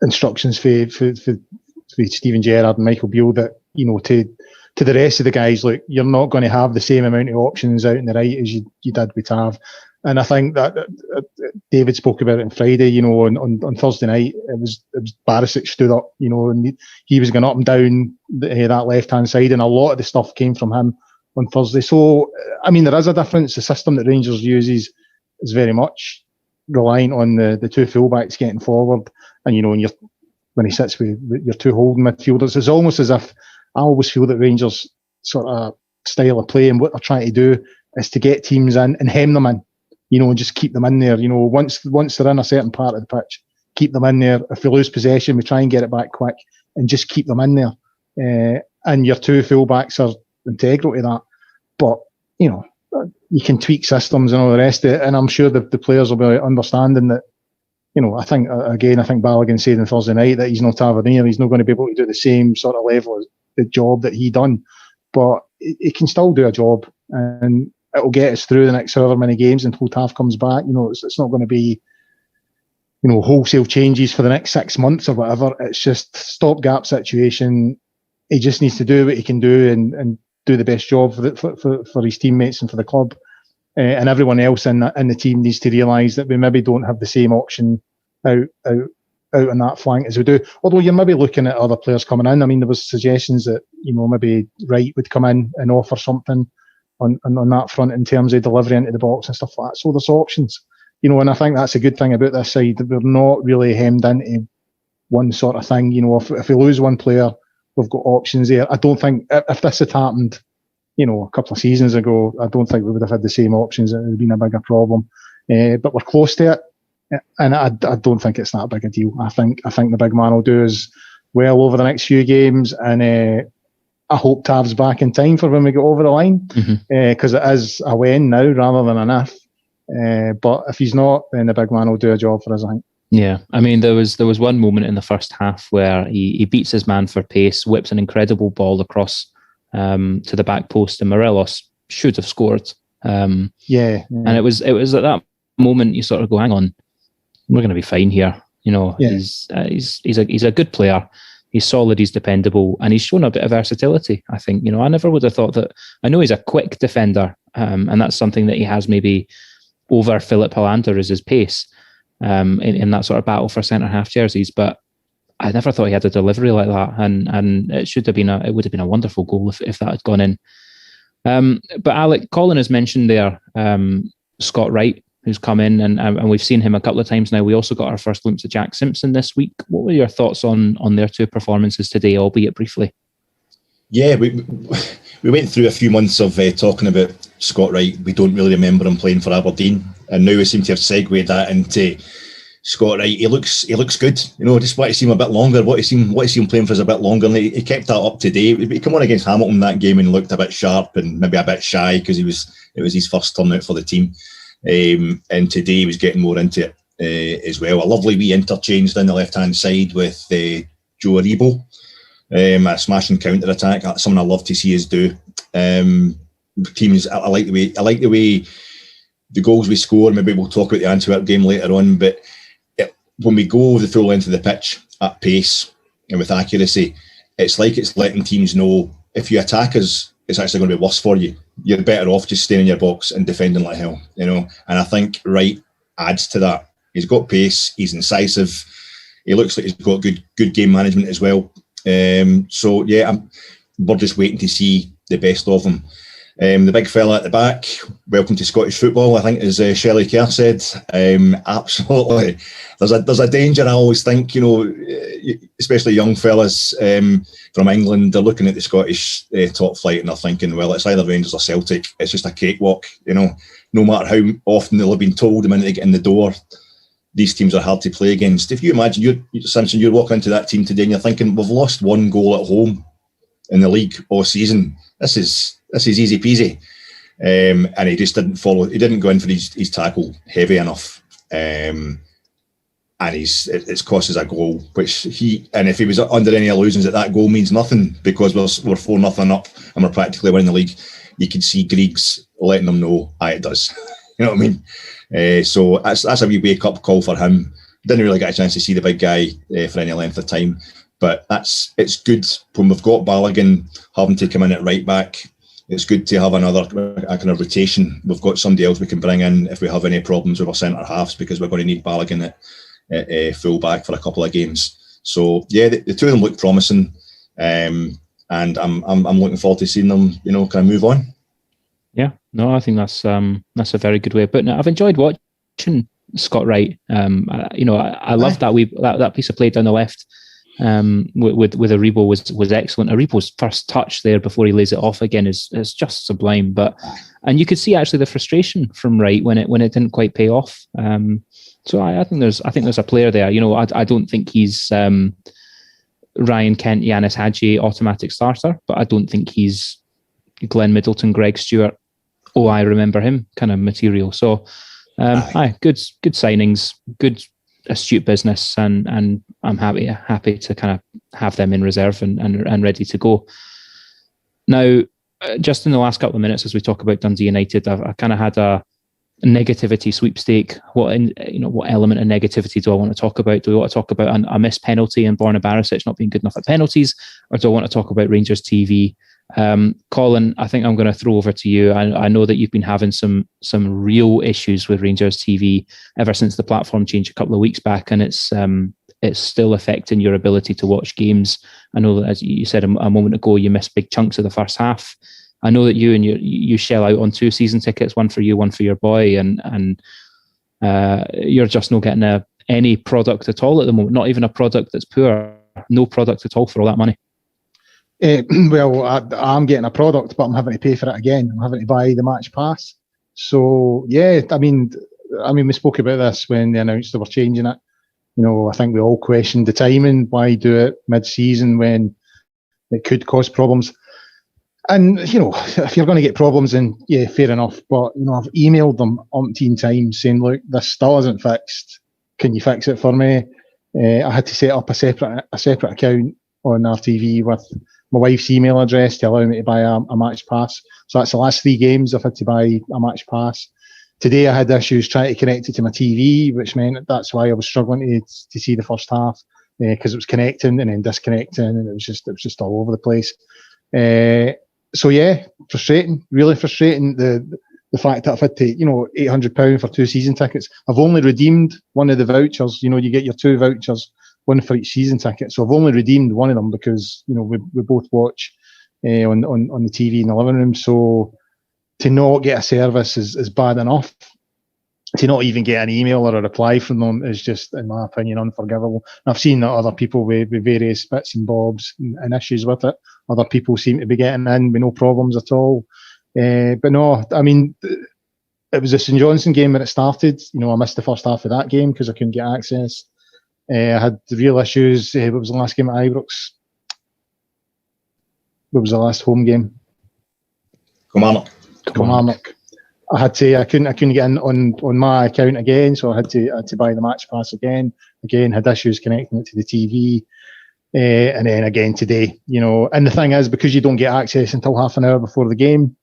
instructions for Steven Gerrard and Michael Beale that to the rest of the guys, look, you're not going to have the same amount of options out in the right as you did with Tav. And I think that David spoke about it on Friday. On Thursday night, it was Barisic stood up, and he was going up and down that left hand side, and a lot of the stuff came from him on Thursday. So, I mean, there is a difference. The system that Rangers uses is very much reliant on the two fullbacks getting forward, and when he sits with your two holding midfielders, it's almost as if I always feel that Rangers sort of style of play and what they're trying to do is to get teams in and hem them in, and just keep them in there. Once they're in a certain part of the pitch, keep them in there. If we lose possession, we try and get it back quick and just keep them in there. And your two fullbacks are integral to that. But, you can tweak systems and all the rest of it. And I'm sure the players will be understanding that, I think Balogun said on Thursday night that he's no Tavernier. He's not going to be able to do the same sort of level as the job that he done. But he can still do a job, and it'll get us through the next however many games until Tav comes back. It's not going to be, wholesale changes for the next 6 months or whatever. It's just stopgap situation. He just needs to do what he can do and do the best job for his teammates and for the club. And everyone else in the team needs to realise that we maybe don't have the same option out on that flank as we do. Although you're maybe looking at other players coming in. I mean, there was suggestions that, maybe Wright would come in and offer something on that front in terms of delivery into the box and stuff like that. So there's options. And I think that's a good thing about this side, that we're not really hemmed into one sort of thing. If we lose one player, we've got options there. I don't think, if this had happened, a couple of seasons ago, I don't think we would have had the same options. It would have been a bigger problem. But we're close to it, and I don't think it's that big a deal. I think the big man will do as well over the next few games, and I hope Tav's back in time for when we get over the line, because it is a when now rather than an if. But if he's not, then the big man will do a job for us, I think. Yeah, I mean, there was one moment in the first half where he beats his man for pace, whips an incredible ball across to the back post, and Morelos should have scored. And it was at that moment you sort of go, hang on, we're going to be fine here. He's a good player. He's solid, he's dependable, and he's shown a bit of versatility, I think. I never would have thought that. I know he's a quick defender, and that's something that he has maybe over Philip Hollander is his pace in that sort of battle for centre-half jerseys, but I never thought he had a delivery like that, and it would have been a wonderful goal if that had gone in. But Alec, Colin has mentioned there Scott Wright, who's come in, and we've seen him a couple of times now. We also got our first glimpse of Jack Simpson this week. What were your thoughts on their two performances today, albeit briefly? Yeah, we went through a few months of talking about Scott Wright. We don't really remember him playing for Aberdeen, and now we seem to have segued that into Scott Wright. He looks good. Just want to see him a bit longer. What to see him playing for us a bit longer. And he kept that up today. He came on against Hamilton that game and looked a bit sharp and maybe a bit shy because it was his first turn out for the team. And today he was getting more into it as well. A lovely wee interchange down the left-hand side with Joe Aribo. A smashing counter attack. That's something I love to see us do. Teams, I like the way the goals we score. Maybe we'll talk about the Antwerp game later on. But when we go the full length of the pitch at pace and with accuracy, it's like it's letting teams know if you attack us, it's actually going to be worse for you. You're better off just staying in your box and defending like hell. And I think Wright adds to that. He's got pace. He's incisive. He looks like he's got good game management as well. So yeah, we're just waiting to see the best of him. The big fella at the back, welcome to Scottish football, I think, as Shelley Kerr said. Absolutely. There's a danger, I always think, especially young fellas from England, they're looking at the Scottish top flight and they're thinking, well, it's either Rangers or Celtic. It's just a cakewalk, no matter how often they'll have been told the minute they get in the door, these teams are hard to play against. If you imagine, Simpson, you're walking into that team today and you're thinking, we've lost one goal at home in the league all season. This is easy peasy. And he just didn't follow. He didn't go in for his tackle heavy enough. And it's cost us a goal, and if he was under any illusions that goal means nothing because we're 4-0 up and we're practically winning the league, you could see Griggs letting them know, it does. You know what I mean? So that's a wee wake-up call for him. Didn't really get a chance to see the big guy for any length of time. But it's good when we've got Balogun having to come in at right back. It's good to have another kind of rotation. We've got somebody else we can bring in if we have any problems with our centre halves, because we're going to need Balogun at full back for a couple of games. So yeah, the two of them look promising, and I'm looking forward to seeing them, kind of move on. No, I think that's a very good way of putting it. I've enjoyed watching Scott Wright. I love that piece of play down the left with Aribo was excellent. Aribo's first touch there before he lays it off again is just sublime. And you could see actually the frustration from Wright when it didn't quite pay off. So I think there's a player there. I don't think he's Ryan Kent, Yanis Hadji automatic starter, but I don't think he's Glenn Middleton, Greg Stewart. Oh, I remember him kind of material. So, good signings, good astute business, and I'm happy to kind of have them in reserve and ready to go. Now, just in the last couple of minutes, as we talk about Dundee United, I kind of had a negativity sweepstake. What element of negativity do I want to talk about? Do we want to talk about a missed penalty and Borna Barisic not being good enough at penalties, or do I want to talk about Rangers TV? Colin, I think I'm going to throw over to you. I know that you've been having some real issues with Rangers TV ever since the platform changed a couple of weeks back, and it's still affecting your ability to watch games. I know that, as you said a moment ago, you missed big chunks of the first half. I know that you shell out on 2 season tickets, one for you, one for your boy, and you're just not getting any product at all at the moment. Not even a product that's poor. No product at all for all that money. Well, I'm getting a product, but I'm having to pay for it again. I'm having to buy the match pass. So yeah, I mean, we spoke about this when they announced they were changing it. I think we all questioned the timing. Why do it mid-season when it could cause problems? And if you're going to get problems, then yeah, fair enough. But I've emailed them umpteen times saying, look, this still isn't fixed. Can you fix it for me? I had to set up a separate account on RTV with my wife's email address to allow me to buy a match pass. So that's the last 3 games I've had to buy a match pass. Today I had issues trying to connect it to my TV, which meant that's why I was struggling to see the first half, because it was connecting and then disconnecting, and it was just all over the place. So yeah, frustrating, really frustrating. The fact that I've had to, £800 for 2 season tickets. I've only redeemed one of the vouchers. You get your 2 vouchers, one for each season ticket. So I've only redeemed one of them because we both watch on the TV in the living room. So to not get a service is bad enough. To not even get an email or a reply from them is just, in my opinion, unforgivable. And I've seen that other people with various bits and bobs and issues with it. Other people seem to be getting in with no problems at all. But no, I mean, it was a St Johnstone game when it started. I missed the first half of that game because I couldn't get access. I had the real issues. What was the last game at Ibrox? What was the last home game? Kilmarnock. I couldn't get in on my account again, so I had to buy the match pass again. Again, had issues connecting it to the TV. And then again today, and the thing is, because you don't get access until half an hour before the game,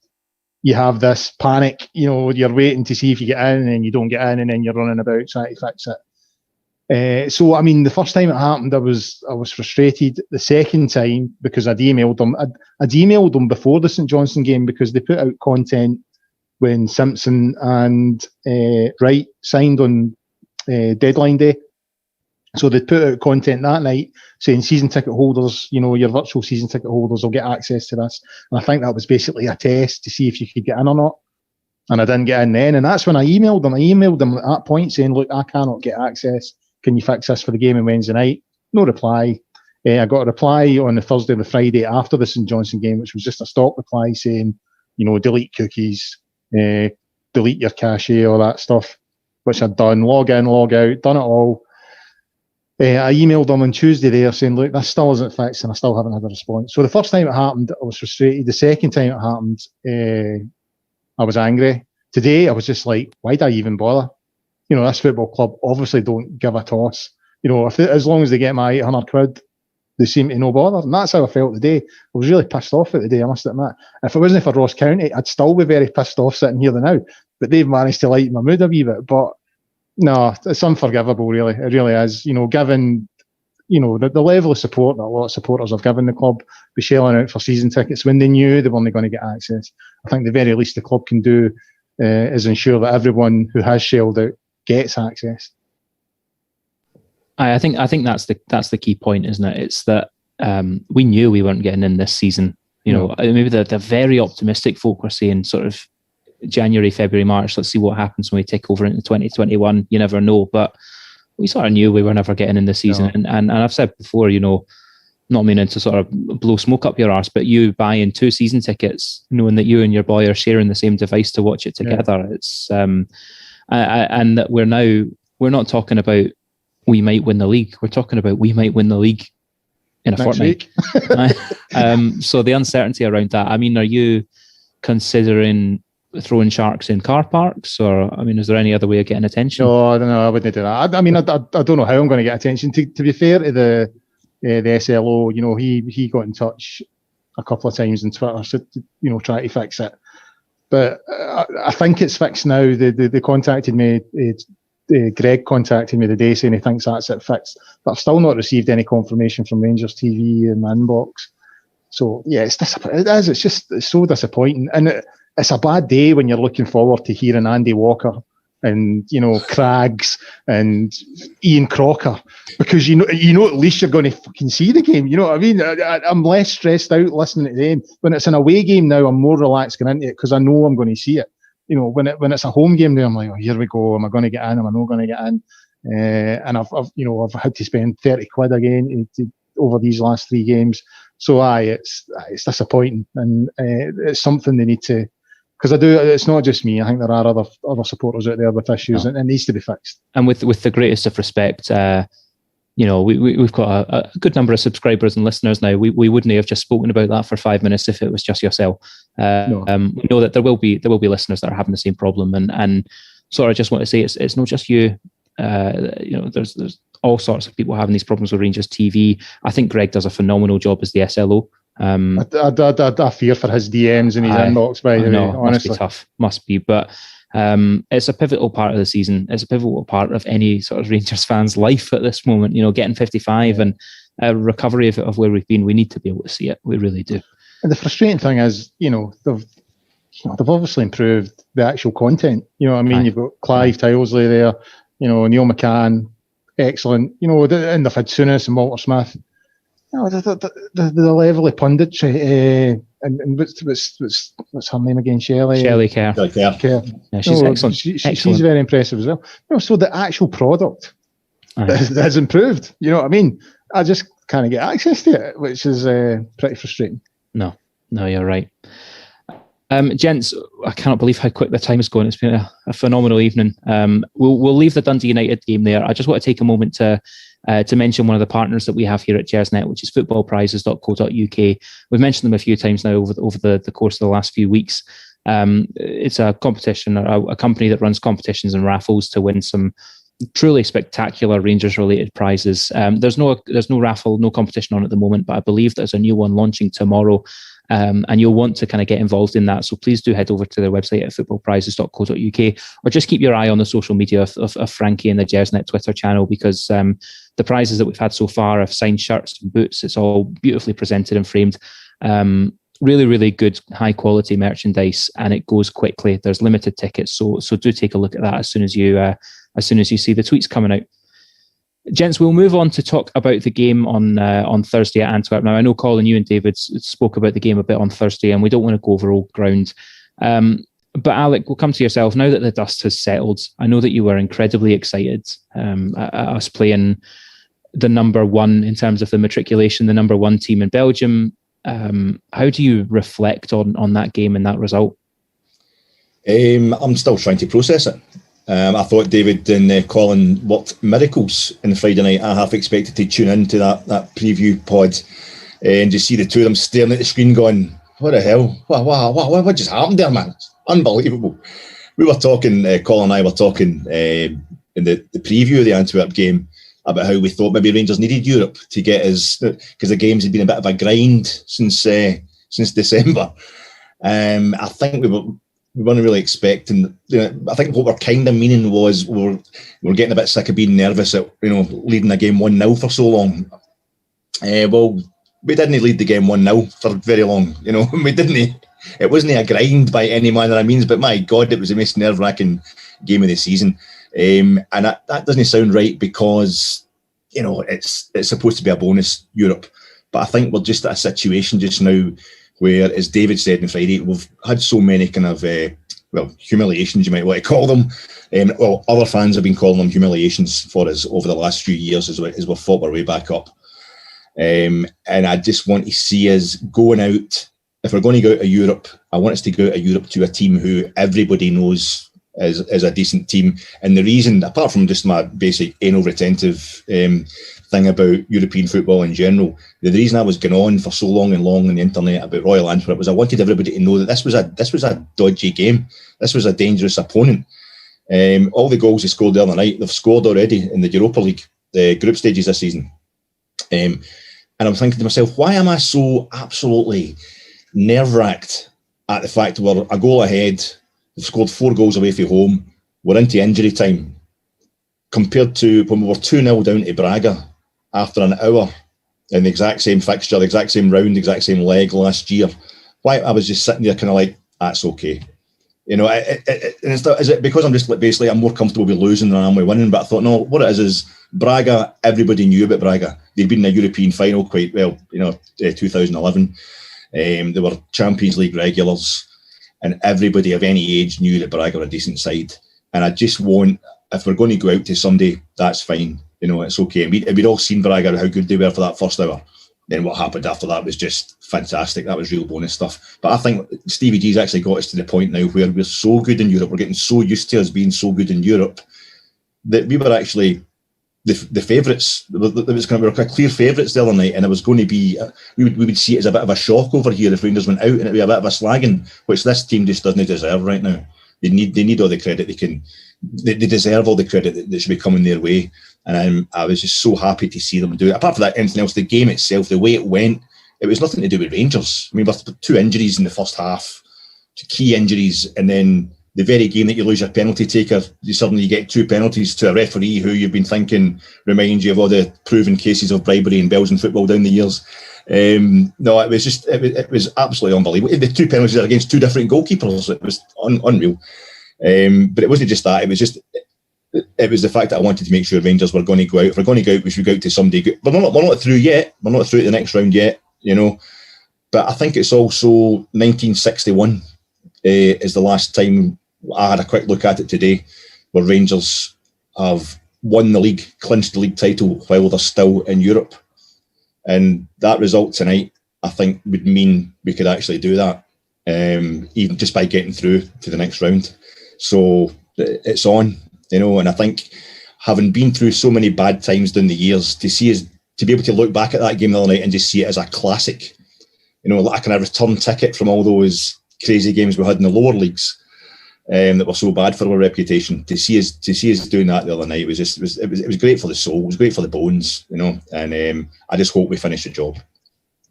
you have this panic. You're waiting to see if you get in, and then you don't get in, and then you're running about trying to fix it. So I mean, the first time it happened, I was frustrated. The second time, because I'd emailed them before the St Johnstone game, because they put out content when Simpson and Wright signed on deadline day. So they put out content that night saying season ticket holders, your virtual season ticket holders will get access to this. And I think that was basically a test to see if you could get in or not. And I didn't get in then. And that's when I emailed them. I emailed them at that point saying, look, I cannot get access. Can you fix this for the game on Wednesday night? No reply. I got a reply on the Thursday or the Friday after the St Johnstone game, which was just a stock reply saying, delete cookies, delete your cache, all that stuff, which I'd done. Log in, log out, done it all. I emailed them on Tuesday there saying, look, this still isn't fixed, and I still haven't had a response. So the first time it happened, I was frustrated. The second time it happened, I was angry. Today, I was just like, why do I even bother? This football club obviously don't give a toss. As long as they get my 800 quid, they seem to no bother. And that's how I felt today. I was really pissed off at the day, I must admit. If it wasn't for Ross County, I'd still be very pissed off sitting here now. But they've managed to lighten my mood a wee bit. But no, it's unforgivable, really. It really is. Given, the level of support that a lot of supporters have given the club, be shelling out for season tickets when they knew they weren't going to get access. I think the very least the club can do is ensure that everyone who has shelled out gets access. I think that's the key point, isn't it? It's that we knew we weren't getting in this season. Maybe the very optimistic folk were saying sort of January, February, March. Let's see what happens when we take over into 2021. You never know. But we sort of knew we were never getting in the season. No. And I've said before, not meaning to sort of blow smoke up your arse, but you buying 2 season tickets, knowing that you and your boy are sharing the same device to watch it together. Yeah. It's and that we're not talking about we might win the league. We're talking about we might win the league in a fortnight. So the uncertainty around that. I mean, are you considering throwing sharks in car parks, or is there any other way of getting attention? No, I don't know. I wouldn't do that. I don't know how I'm going to get attention. To be fair to the SLO, he got in touch a couple of times on Twitter, so, try to fix it. But I think it's fixed now. They contacted me. Greg contacted me today saying he thinks that's it fixed. But I've still not received any confirmation from Rangers TV in my inbox. So yeah, it is. It's so disappointing, and it's a bad day when you're looking forward to hearing Andy Walker and Craggs and Ian Crocker, because at least you're going to fucking see the game. You know what I mean? I'm less stressed out listening to them. When it's an away game now, I'm more relaxed going into it because I know I'm going to see it. When it's a home game now, I'm like, oh, here we go. Am I going to get in? Am I not going to get in? And I've had to spend 30 quid again over these last 3 games. So it's disappointing, and it's something they need to. Because it's not just me. I think there are other supporters out there with issues, and it needs to be fixed. And with the greatest of respect, we've got a good number of subscribers and listeners now. We wouldn't have just spoken about that for 5 minutes if it was just yourself. No. We know that there will be listeners that are having the same problem, and so I just want to say it's not just you. There's all sorts of people having these problems with Rangers TV. I think Greg does a phenomenal job as the SLO. I fear for his DMs and his inbox, by the way. Honestly, must be tough. Must be, but it's a pivotal part of the season. It's a pivotal part of any sort of Rangers fan's life at this moment. Getting 55 and a recovery of where we've been. We need to be able to see it. We really do. And the frustrating thing is, they've obviously improved the actual content. You've got Clive Tylesley there. Neil McCann, excellent. And they've had Souness and Walter Smith. The level of punditry, and what's her name again? Shelley Kerr. Yeah, she's excellent. She's very impressive as well. So the actual product has improved. You know what I mean? I just can't get access to it, which is pretty frustrating. No, you're right. Gents, I cannot believe how quick the time is going. It's been a phenomenal evening. We'll leave the Dundee United game there. I just want to take a moment to mention one of the partners that we have here at Gersnet, which is footballprizes.co.uk. We've mentioned them a few times now over the course of the last few weeks. It's a competition, a company that runs competitions and raffles to win some truly spectacular Rangers-related prizes. There's no raffle, no competition on at the moment, but I believe there's a new one launching tomorrow. And you'll want to kind of get involved in that. So please do head over to their website at footballprizes.co.uk, or just keep your eye on the social media of Frankie and the Gersnet Twitter channel, because the prizes that we've had so far have signed shirts and boots. It's all beautifully presented and framed. Really, really good, high quality merchandise, and it goes quickly. There's limited tickets, so do take a look at that as soon as you see the tweets coming out. Gents, we'll move on to talk about the game on Thursday at Antwerp. Now, I know, Colin, you and David spoke about the game a bit on Thursday, and we don't want to go over old ground. But Alec, we'll come to yourself. Now that the dust has settled, I know that you were incredibly excited at us playing the number one in terms of the matriculation, the number one team in Belgium. How do you reflect on that game and that result? I'm still trying to process it. I thought David and Colin worked miracles on Friday night. I half expected to tune into that preview pod and just see the two of them staring at the screen going, what the hell? What just happened there, man? It's unbelievable. We were talking, Colin and I were talking in the preview of the Antwerp game about how we thought maybe Rangers needed Europe to get us, because the games had been a bit of a grind since December. I think we weren't really expecting. I think what we're kind of meaning was we're getting a bit sick of being nervous at leading a game 1-0 for so long. Well, we didn't lead the game 1-0 for very long. We didn't. It wasn't a grind by any manner of means, but my God, it was the most nerve-wracking game of the season. And that doesn't sound right, because it's supposed to be a bonus, Europe. But I think we're just at a situation just now where, as David said on Friday, we've had so many kind of humiliations, you might want to call them. Other fans have been calling them humiliations for us over the last few years as we've fought our way back up. And I just want to see us going out. If we're going to go out of Europe, I want us to go out of Europe to a team who everybody knows is a decent team. And the reason, apart from just my basic anal retentive thing about European football in general, the reason I was going on for so long and long on the internet about Royal Antwerp was I wanted everybody to know that this was a dodgy game. This was a dangerous opponent. All the goals they scored the other night, they've scored already in the Europa League, the group stages this season. And I'm thinking to myself, why am I so absolutely nerve-wracked at the fact we're a goal ahead, we've scored 4 goals away from home, we're into injury time, compared to when we were 2-0 down to Braga after an hour in the exact same fixture, the exact same round, the exact same leg last year. Why I was just sitting there kind of like, that's okay. You know, is it because I'm just like basically I'm more comfortable with losing than I am with winning? But I thought, no, what it is Braga, everybody knew about Braga. They'd been in a European final quite well, 2011. They were Champions League regulars, and everybody of any age knew that Braga were a decent side. And I just want, if we're going to go out to Sunday, that's fine. It's okay. And we'd all seen Braga, how good they were for that first hour. Then what happened after that was just fantastic. That was real bonus stuff. But I think Stevie G's actually got us to the point now where we're so good in Europe, we're getting so used to us being so good in Europe, that we were actually the favourites. We were clear favourites the other night, and it was going to be, we would see it as a bit of a shock over here if Rangers went out, and it'd be a bit of a slagging, which this team just doesn't deserve right now. They need all the credit they can. They deserve all the credit that should be coming their way. And I was just so happy to see them do it. Apart from that, anything else, the game itself, the way it went, it was nothing to do with Rangers. I mean, with 2 injuries in the first half, 2 key injuries, and then the very game that you lose your penalty taker, you suddenly get 2 penalties to a referee who you've been thinking reminds you of all the proven cases of bribery in Belgian football down the years. No, it was just, it was absolutely unbelievable. The 2 penalties are against 2 different goalkeepers. It was unreal. But it wasn't just that. It was the fact that I wanted to make sure Rangers were going to go out. If we're going to go out, we should go out to somebody good. But we're not through yet. We're not through to the next round yet, But I think it's also 1961 is the last time I had a quick look at it today, where Rangers have won the league, clinched the league title while they're still in Europe. And that result tonight, I think, would mean we could actually do that, even just by getting through to the next round. So it's on, and I think having been through so many bad times down the years, to be able to look back at that game the other night and just see it as a classic, like a kind of return ticket from all those crazy games we had in the lower leagues that were so bad for our reputation. To see us doing that the other night was great for the soul, it was great for the bones, and I just hope we finish the job.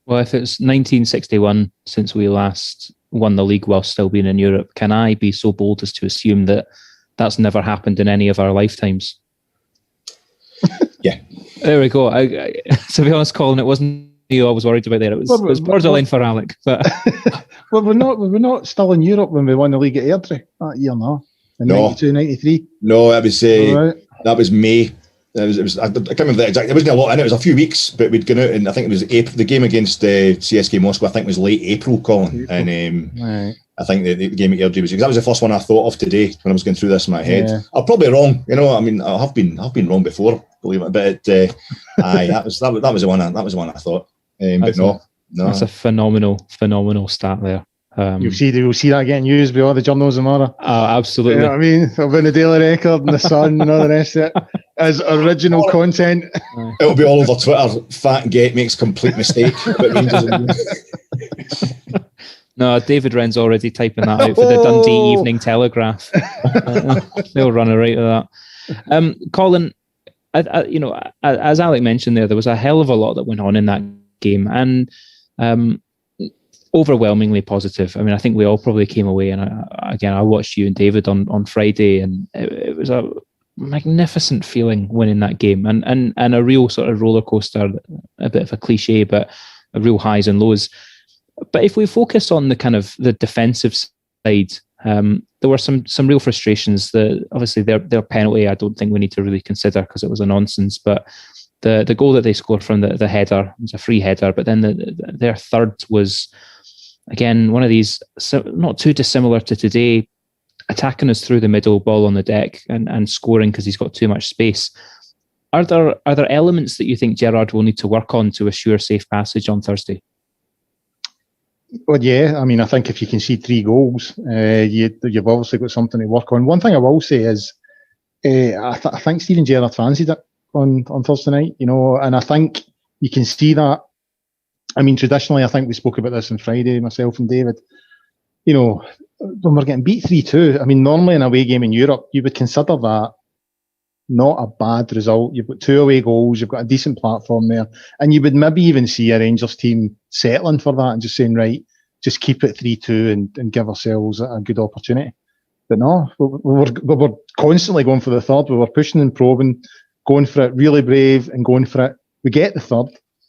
Well, if it's 1961 since we last won the league while still being in Europe, can I be so bold as to assume that that's never happened in any of our lifetimes? Yeah. There we go. To be honest, Colin, it wasn't you I was worried about there. It was borderline for Alec. But well, we're not still in Europe when we won the league at Airdrie that year, no? In 92, 93? No, that was May. I can't remember the exact. There wasn't a lot in it. It was a few weeks, but we'd gone out, and I think it was April. The game against CSK Moscow, I think, was late April, Colin. And right. I think the game at Airdrie was, because that was the first one I thought of today when I was going through this in my head. Yeah. I'm probably wrong, I mean, I've been wrong before, believe it, but that was the one I thought. But no, that's a phenomenal stat there. You'll see that getting used by all the journals tomorrow. Oh, absolutely. You know what I mean? It'll be in the Daily Record and the Sun and all the rest of it as original content. It'll be all over Twitter. Fat Get makes complete mistake. No, David Wren's already typing that out for the Dundee Evening Telegraph. They'll run right to that. Colin, as Alec mentioned there was a hell of a lot that went on in that game, and overwhelmingly positive. I mean, I think we all probably came away, and I watched you and David on Friday, and it was a magnificent feeling winning that game, and a real sort of roller coaster, a bit of a cliche, but a real highs and lows. But if we focus on the kind of the defensive side, there were some real frustrations. Obviously their penalty, I don't think we need to really consider because it was a nonsense. But the goal that they scored from the header was a free header, but then their third was, again, one of these, not too dissimilar to today. attacking us through the middle, ball on the deck, and scoring because he's got too much space. Are there elements that you think Gerrard will need to work on to assure safe passage on Thursday? Well, yeah. I mean, I think if you concede 3 goals, you've obviously got something to work on. One thing I will say is, I think Steven Gerrard fancied it on Thursday night, and I think you can see that. I mean, traditionally, I think we spoke about this on Friday, myself and David. When we're getting beat 3-2, I mean, normally in a away game in Europe, you would consider that not a bad result. You've got 2 away goals, you've got a decent platform there, and you would maybe even see a Rangers team settling for that and just saying, right, just keep it 3-2 and give ourselves a good opportunity. But no, we were constantly going for the third. We were pushing and probing, going for it, really brave and going for it. We get the third.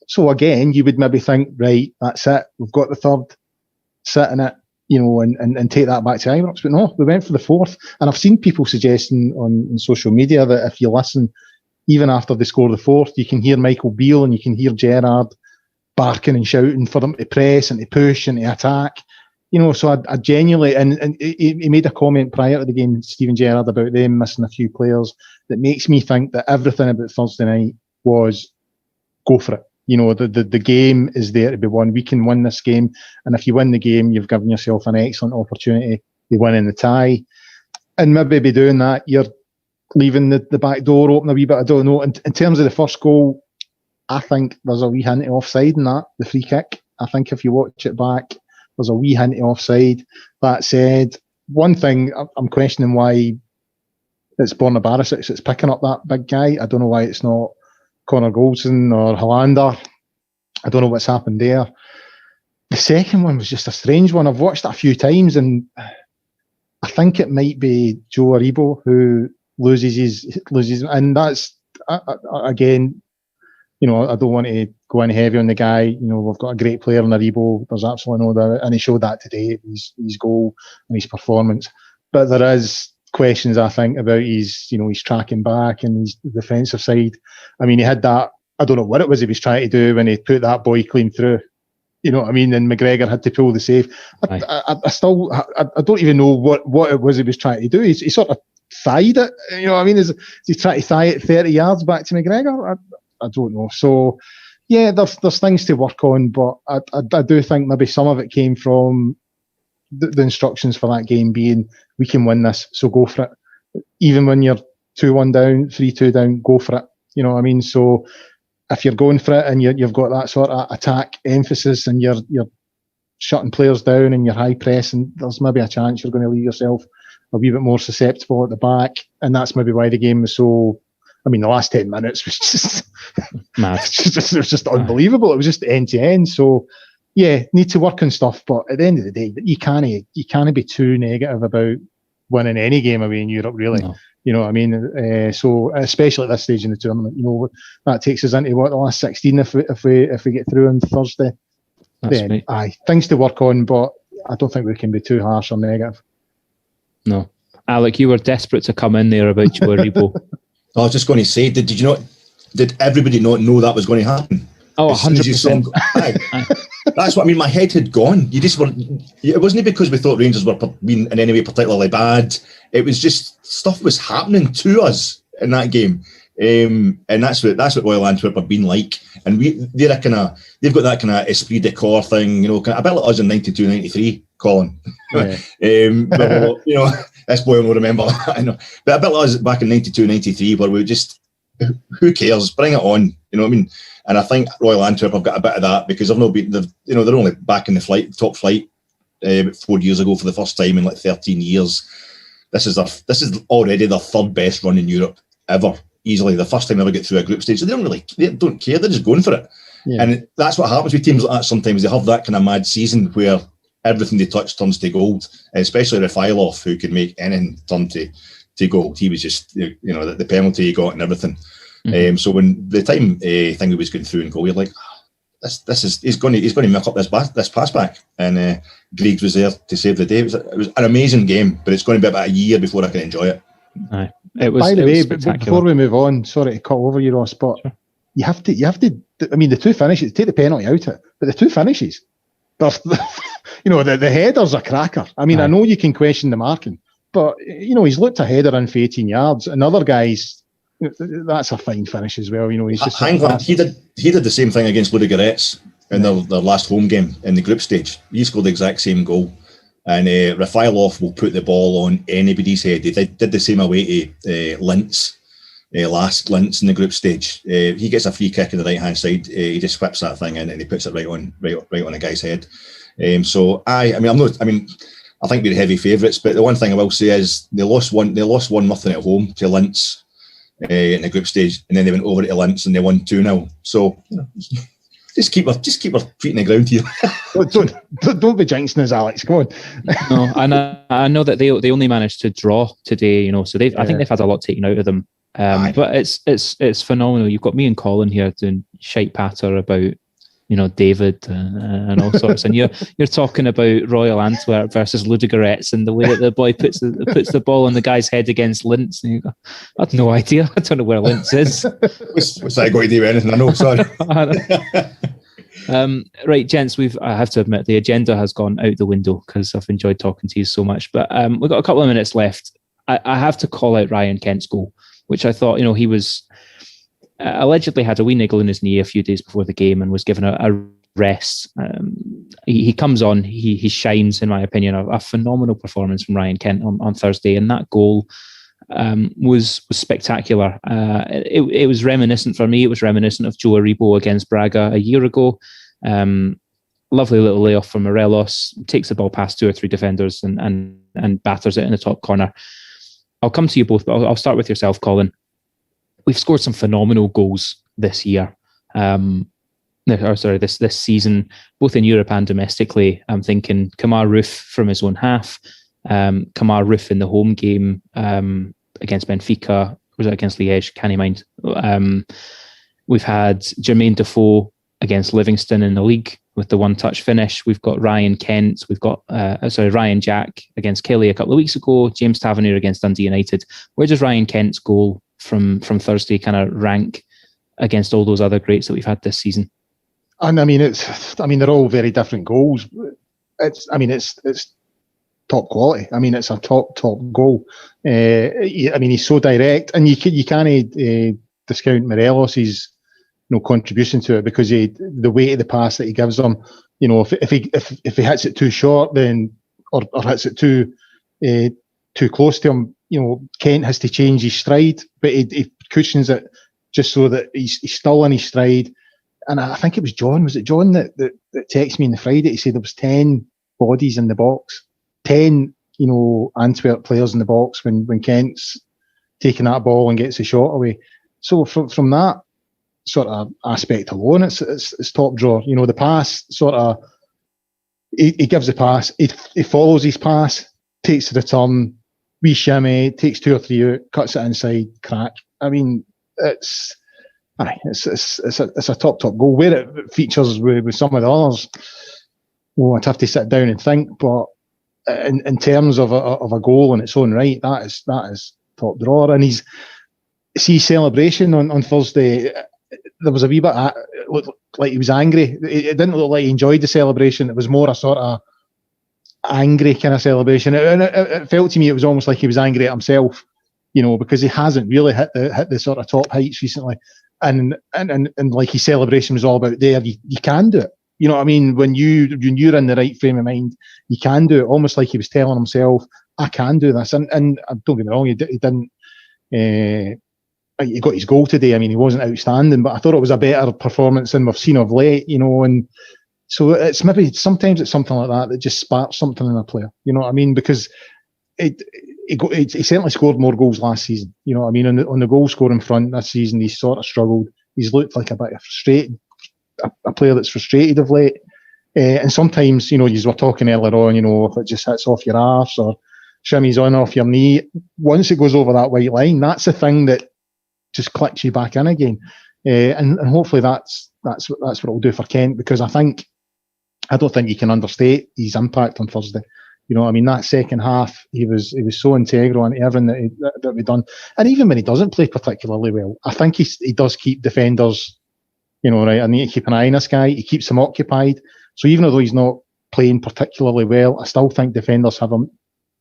So again, you would maybe think, right, that's it. We've got the third, sit in it, and take that back to Ibrox. But no, we went for the fourth. And I've seen people suggesting on social media that if you listen, even after they score the fourth, you can hear Michael Beale and you can hear Gerrard barking and shouting for them to press and to push and to attack. So I genuinely, and he made a comment prior to the game, Steven Gerrard, about them missing a few players that makes me think that everything about Thursday night was go for it. The game is there to be won. We can win this game. And if you win the game, you've given yourself an excellent opportunity to win in the tie. And maybe by doing that, you're leaving the back door open a wee bit. I don't know. In terms of the first goal, I think there's a wee hint of offside in that, the free kick. I think if you watch it back, there's a wee hint of offside. That said, one thing, I'm questioning why it's Borna Barisic that's picking up that big guy. I don't know why it's not Connor Goldson or Hollander. I don't know what's happened there. The second one was just a strange one. I've watched it a few times and I think it might be Joe Aribo who loses, and that's, again, I don't want to go in heavy on the guy. We've got a great player in Aribo. There's absolutely no doubt. And he showed that today, his goal and his performance. But there is questions, I think, about his tracking back and his defensive side. I mean, he had that, I don't know what it was he was trying to do when he put that boy clean through. You know what I mean? And McGregor had to pull the save. I don't even know what it was he was trying to do. He sort of thied it. You know what I mean? Is he trying to thigh it 30 yards back to McGregor? I don't know. So, yeah, there's things to work on, but I do think maybe some of it came from the instructions for that game being, we can win this, so go for it. Even when you're 2-1 down, 3-2 down, go for it. You know what I mean? So if you're going for it and you've got that sort of attack emphasis and you're shutting players down and you're high press, and there's maybe a chance you're going to leave yourself a wee bit more susceptible at the back. And that's maybe why the game was so, I mean, the last 10 minutes was just mad. It was just unbelievable. It was just end to end. So, yeah, need to work on stuff. But at the end of the day, you can't be too negative about winning any game away in Europe, really. No. You know what I mean? So, especially at this stage in the tournament, that takes us into the last 16 if we get through on Thursday. That's then, right. Things to work on, but I don't think we can be too harsh or negative. No. Alec, you were desperate to come in there about Joe Aribo. I was just going to say, did everybody not know that was going to happen? Oh, 100%. That's what I mean. My head had gone. You just weren't. It wasn't because we thought Rangers were being in any way particularly bad. It was just stuff was happening to us in that game, and that's what Royal Antwerp have been like. And they've got that kind of esprit de corps thing, a bit like us in 92, 93, Colin. Yeah. This boy will remember that. I know, but a bit like us back in 92, 93, where we just, who cares? Bring it on. You know what I mean? And I think Royal Antwerp have got a bit of that because they've not been, they're only back in the top flight about 4 years ago for the first time in like 13 years. This is already their third best run in Europe ever, easily. The first time they ever get through a group stage. So they don't care. They're just going for it. Yeah. And that's what happens with teams like that sometimes. They have that kind of mad season where everything they touch turns to gold, especially Rafailov, who can make anything turn to gold. He was just, the penalty he got and everything. Mm-hmm. So when the time thing was going through and goal, you're like, he's going to muck up this pass back. And Griggs was there to save the day. It was an amazing game, but it's going to be about a year before I can enjoy it. Aye. By the way, before we move on, sorry to cut over you, Ross, but sure. you have to. I mean, the two finishes, take the penalty out of it, but the two finishes, the headers are cracker. I mean, I know you can question the marking, But, he's looked a header in for 18 yards. And other guys, that's a fine finish as well. He's just... He did the same thing against Ludogorets in their last home game in the group stage. He scored the exact same goal. And Rafailov will put the ball on anybody's head. He did the same away to Linz, last Linz in the group stage. He gets a free kick on the right-hand side. He just whips that thing in and he puts it right on a guy's head. I think we're heavy favourites, but the one thing I will say is they lost 1-0 at home to Linz in the group stage, and then they went over to Linz and they won 2-0. So just keep our feet in the ground here. don't be jinxing us, Alex. Come on. No, and I know that they only managed to draw today. So I think they've had a lot taken out of them. But it's phenomenal. You've got me and Colin here doing shite patter about David and all sorts, and you're talking about Royal Antwerp versus Ludogorets and the way that the boy puts the ball on the guy's head against Linz. And you go, I have no idea. I don't know where Linz is. What's that got to do with anything? I know. Sorry. Right, gents. I have to admit the agenda has gone out the window because I've enjoyed talking to you so much. But we've got a couple of minutes left. I have to call out Ryan Kent's goal, which I thought he was. Allegedly had a wee niggle in his knee a few days before the game and was given a rest. He comes on, he shines, in my opinion. A phenomenal performance from Ryan Kent on Thursday, and that goal was spectacular. It was reminiscent for me. It was reminiscent of Joe Aribo against Braga a year ago. Lovely little layoff from Morelos, takes the ball past 2 or 3 defenders and batters it in the top corner. I'll come to you both, but I'll start with yourself, Colin. We've scored some phenomenal goals this year. This season, both in Europe and domestically. I'm thinking Kamar Roof from his own half, Kamar Roof in the home game against Benfica. Was it against Liège? Can't mind. We've had Jermaine Defoe against Livingston in the league with the one-touch finish. We've got Ryan Kent. We've got Ryan Jack against Kelly a couple of weeks ago. James Tavernier against Dundee United. Where does Ryan Kent's goal from Thursday kind of rank against all those other greats that we've had this season? And they're all very different goals. It's top quality. It's a top goal. He's so direct, and you can't discount Morelos' contribution to it, because the weight of the pass that he gives them. If he hits it too short, then or hits it too close to him, Kent has to change his stride, but he cushions it just so that he's still in his stride. And I think it was John. Was it John that texted me on the Friday? He said there was 10 bodies in the box, 10 Antwerp players in the box when Kent's taking that ball and gets the shot away. So from that sort of aspect alone, it's top drawer. The pass sort of he gives the pass, he follows his pass, takes the return. Wee shimmy, takes 2 or 3 out, cuts it inside, crack. It's a top goal. Where it features with some of the others, I'd have to sit down and think. But in terms of a goal in its own right, that is top drawer. And his celebration on Thursday, there was a wee bit looked like he was angry. It didn't look like he enjoyed the celebration. It was more a sort of angry kind of celebration, and it felt to me it was almost like he was angry at himself, because he hasn't really hit the sort of top heights recently, and like his celebration was all about there. You can do it, when you're in the right frame of mind, you can do it. Almost like he was telling himself, I can do this, and don't get me wrong, he didn't. He got his goal today. He wasn't outstanding, but I thought it was a better performance than we've seen of late, and. So it's sometimes it's something like that just sparks something in a player, because he certainly scored more goals last season, on the goal scoring front this season he's sort of struggled. He's looked like a bit of frustrated, a player that's frustrated of late, and sometimes, you were talking earlier on, if it just hits off your arse or shimmies on off your knee, once it goes over that white line, that's the thing that just clicks you back in again, and hopefully that's what it'll do for Kent, because I don't think you can understate his impact on Thursday. That second half, he was so integral into everything that we've done. And even when he doesn't play particularly well, I think he does keep defenders, right, I need to keep an eye on this guy. He keeps them occupied. So even though he's not playing particularly well, I still think defenders have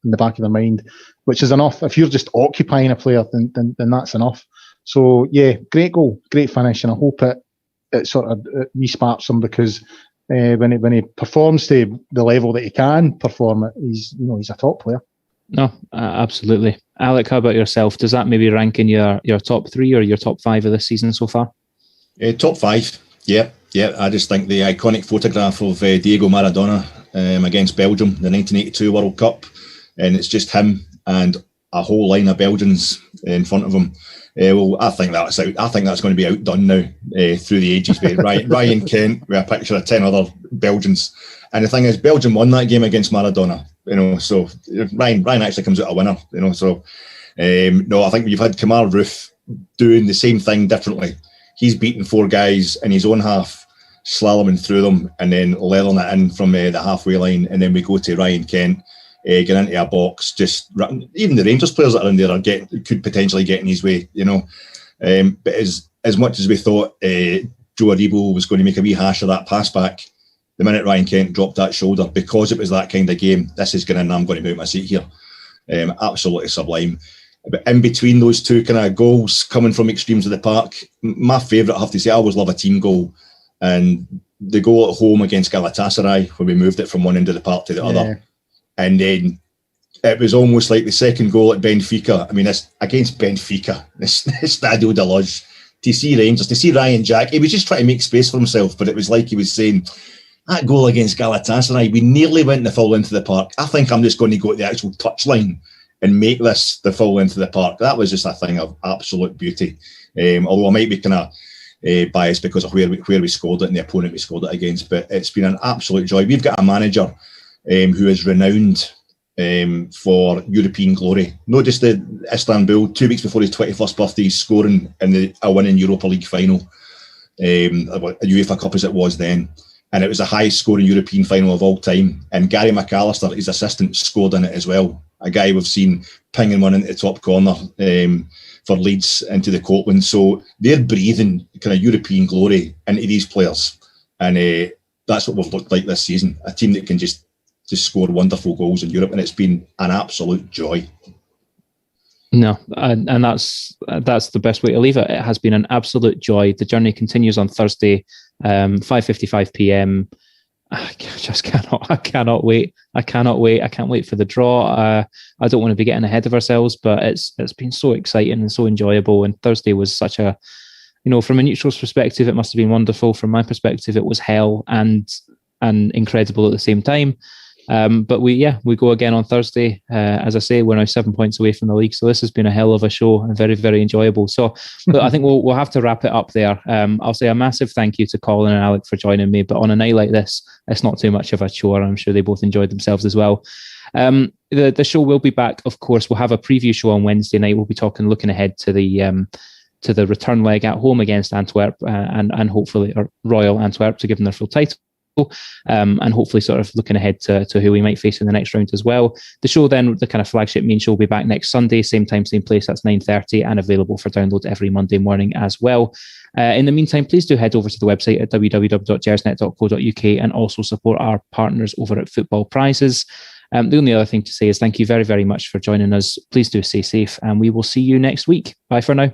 in the back of their mind, which is enough. If you're just occupying a player, then that's enough. So yeah, great goal, great finish, and I hope it sort of re-sparks him, because when he performs to the level that he can perform at, he's a top player. No, absolutely. Alec, how about yourself? Does that maybe rank in your top 3 or your top 5 of this season so far? Top 5. Yeah. I just think the iconic photograph of Diego Maradona against Belgium, the 1982 World Cup, and it's just him and a whole line of Belgians in front of him. Well, I think that's going to be outdone now through the ages. With Ryan Kent with a picture of 10 other Belgians, and the thing is, Belgium won that game against Maradona. So Ryan actually comes out a winner. So no, I think you've had Kamar Roof doing the same thing differently. He's beaten 4 guys in his own half, slaloming through them, and then leathering it in from the halfway line, and then we go to Ryan Kent. Get into a box, even the Rangers players that are in there could potentially get in his way, But as much as we thought Joe Aribo was going to make a wee hash of that pass back, the minute Ryan Kent dropped that shoulder, because it was that kind of game, this is going in, I'm going to move my seat here. Absolutely sublime. But in between those two kind of goals coming from extremes of the park, my favourite, I have to say, I always love a team goal. And the goal at home against Galatasaray, where we moved it from one end of the park to the other. And then it was almost like the second goal at Benfica. I mean, it's against Benfica, Stadio de Luz. To see Rangers, to see Ryan Jack, he was just trying to make space for himself, but it was like he was saying, that goal against Galatasaray, we nearly went the full length of the park. I think I'm just going to go to the actual touchline and make this the full length of the park. That was just a thing of absolute beauty. Although I might be kind of biased because of where we scored it and the opponent we scored it against, but it's been an absolute joy. We've got a manager who is renowned for European glory. Not just the Istanbul, 2 weeks before his 21st birthday, he's scoring in a winning Europa League final, a UEFA Cup as it was then. And it was the highest scoring European final of all time. And Gary McAllister, his assistant, scored in it as well. A guy we've seen pinging one into the top corner for Leeds into the Copeland. So they're breathing kind of European glory into these players. And that's what we've looked like this season. A team that can just score wonderful goals in Europe. And it's been an absolute joy. No, and that's the best way to leave it. It has been an absolute joy. The journey continues on Thursday, 5:55 p.m. I just cannot. I cannot wait. I can't wait for the draw. I don't want to be getting ahead of ourselves, but it's been so exciting and so enjoyable. And Thursday was such a, from a neutral's perspective, it must have been wonderful. From my perspective, it was hell and incredible at the same time. But we go again on Thursday. As I say, we're now 7 points away from the league, so this has been a hell of a show and very, very enjoyable. So I think we'll have to wrap it up there. I'll say a massive thank you to Colin and Alec for joining me, but on a night like this, it's not too much of a chore. I'm sure they both enjoyed themselves as well. The show will be back, of course. We'll have a preview show on Wednesday night. We'll be looking ahead to the return leg at home against Antwerp and hopefully Royal Antwerp, to give them their full title. And hopefully sort of looking ahead to who we might face in the next round as well. The show then, the kind of flagship main show, will be back next Sunday, same time, same place. That's 9:30 and available for download every Monday morning as well. In the meantime, please do head over to the website at www.gersnet.co.uk and also support our partners over at Football Prizes. The only other thing to say is thank you very, very much for joining us. Please do stay safe and we will see you next week. Bye for now.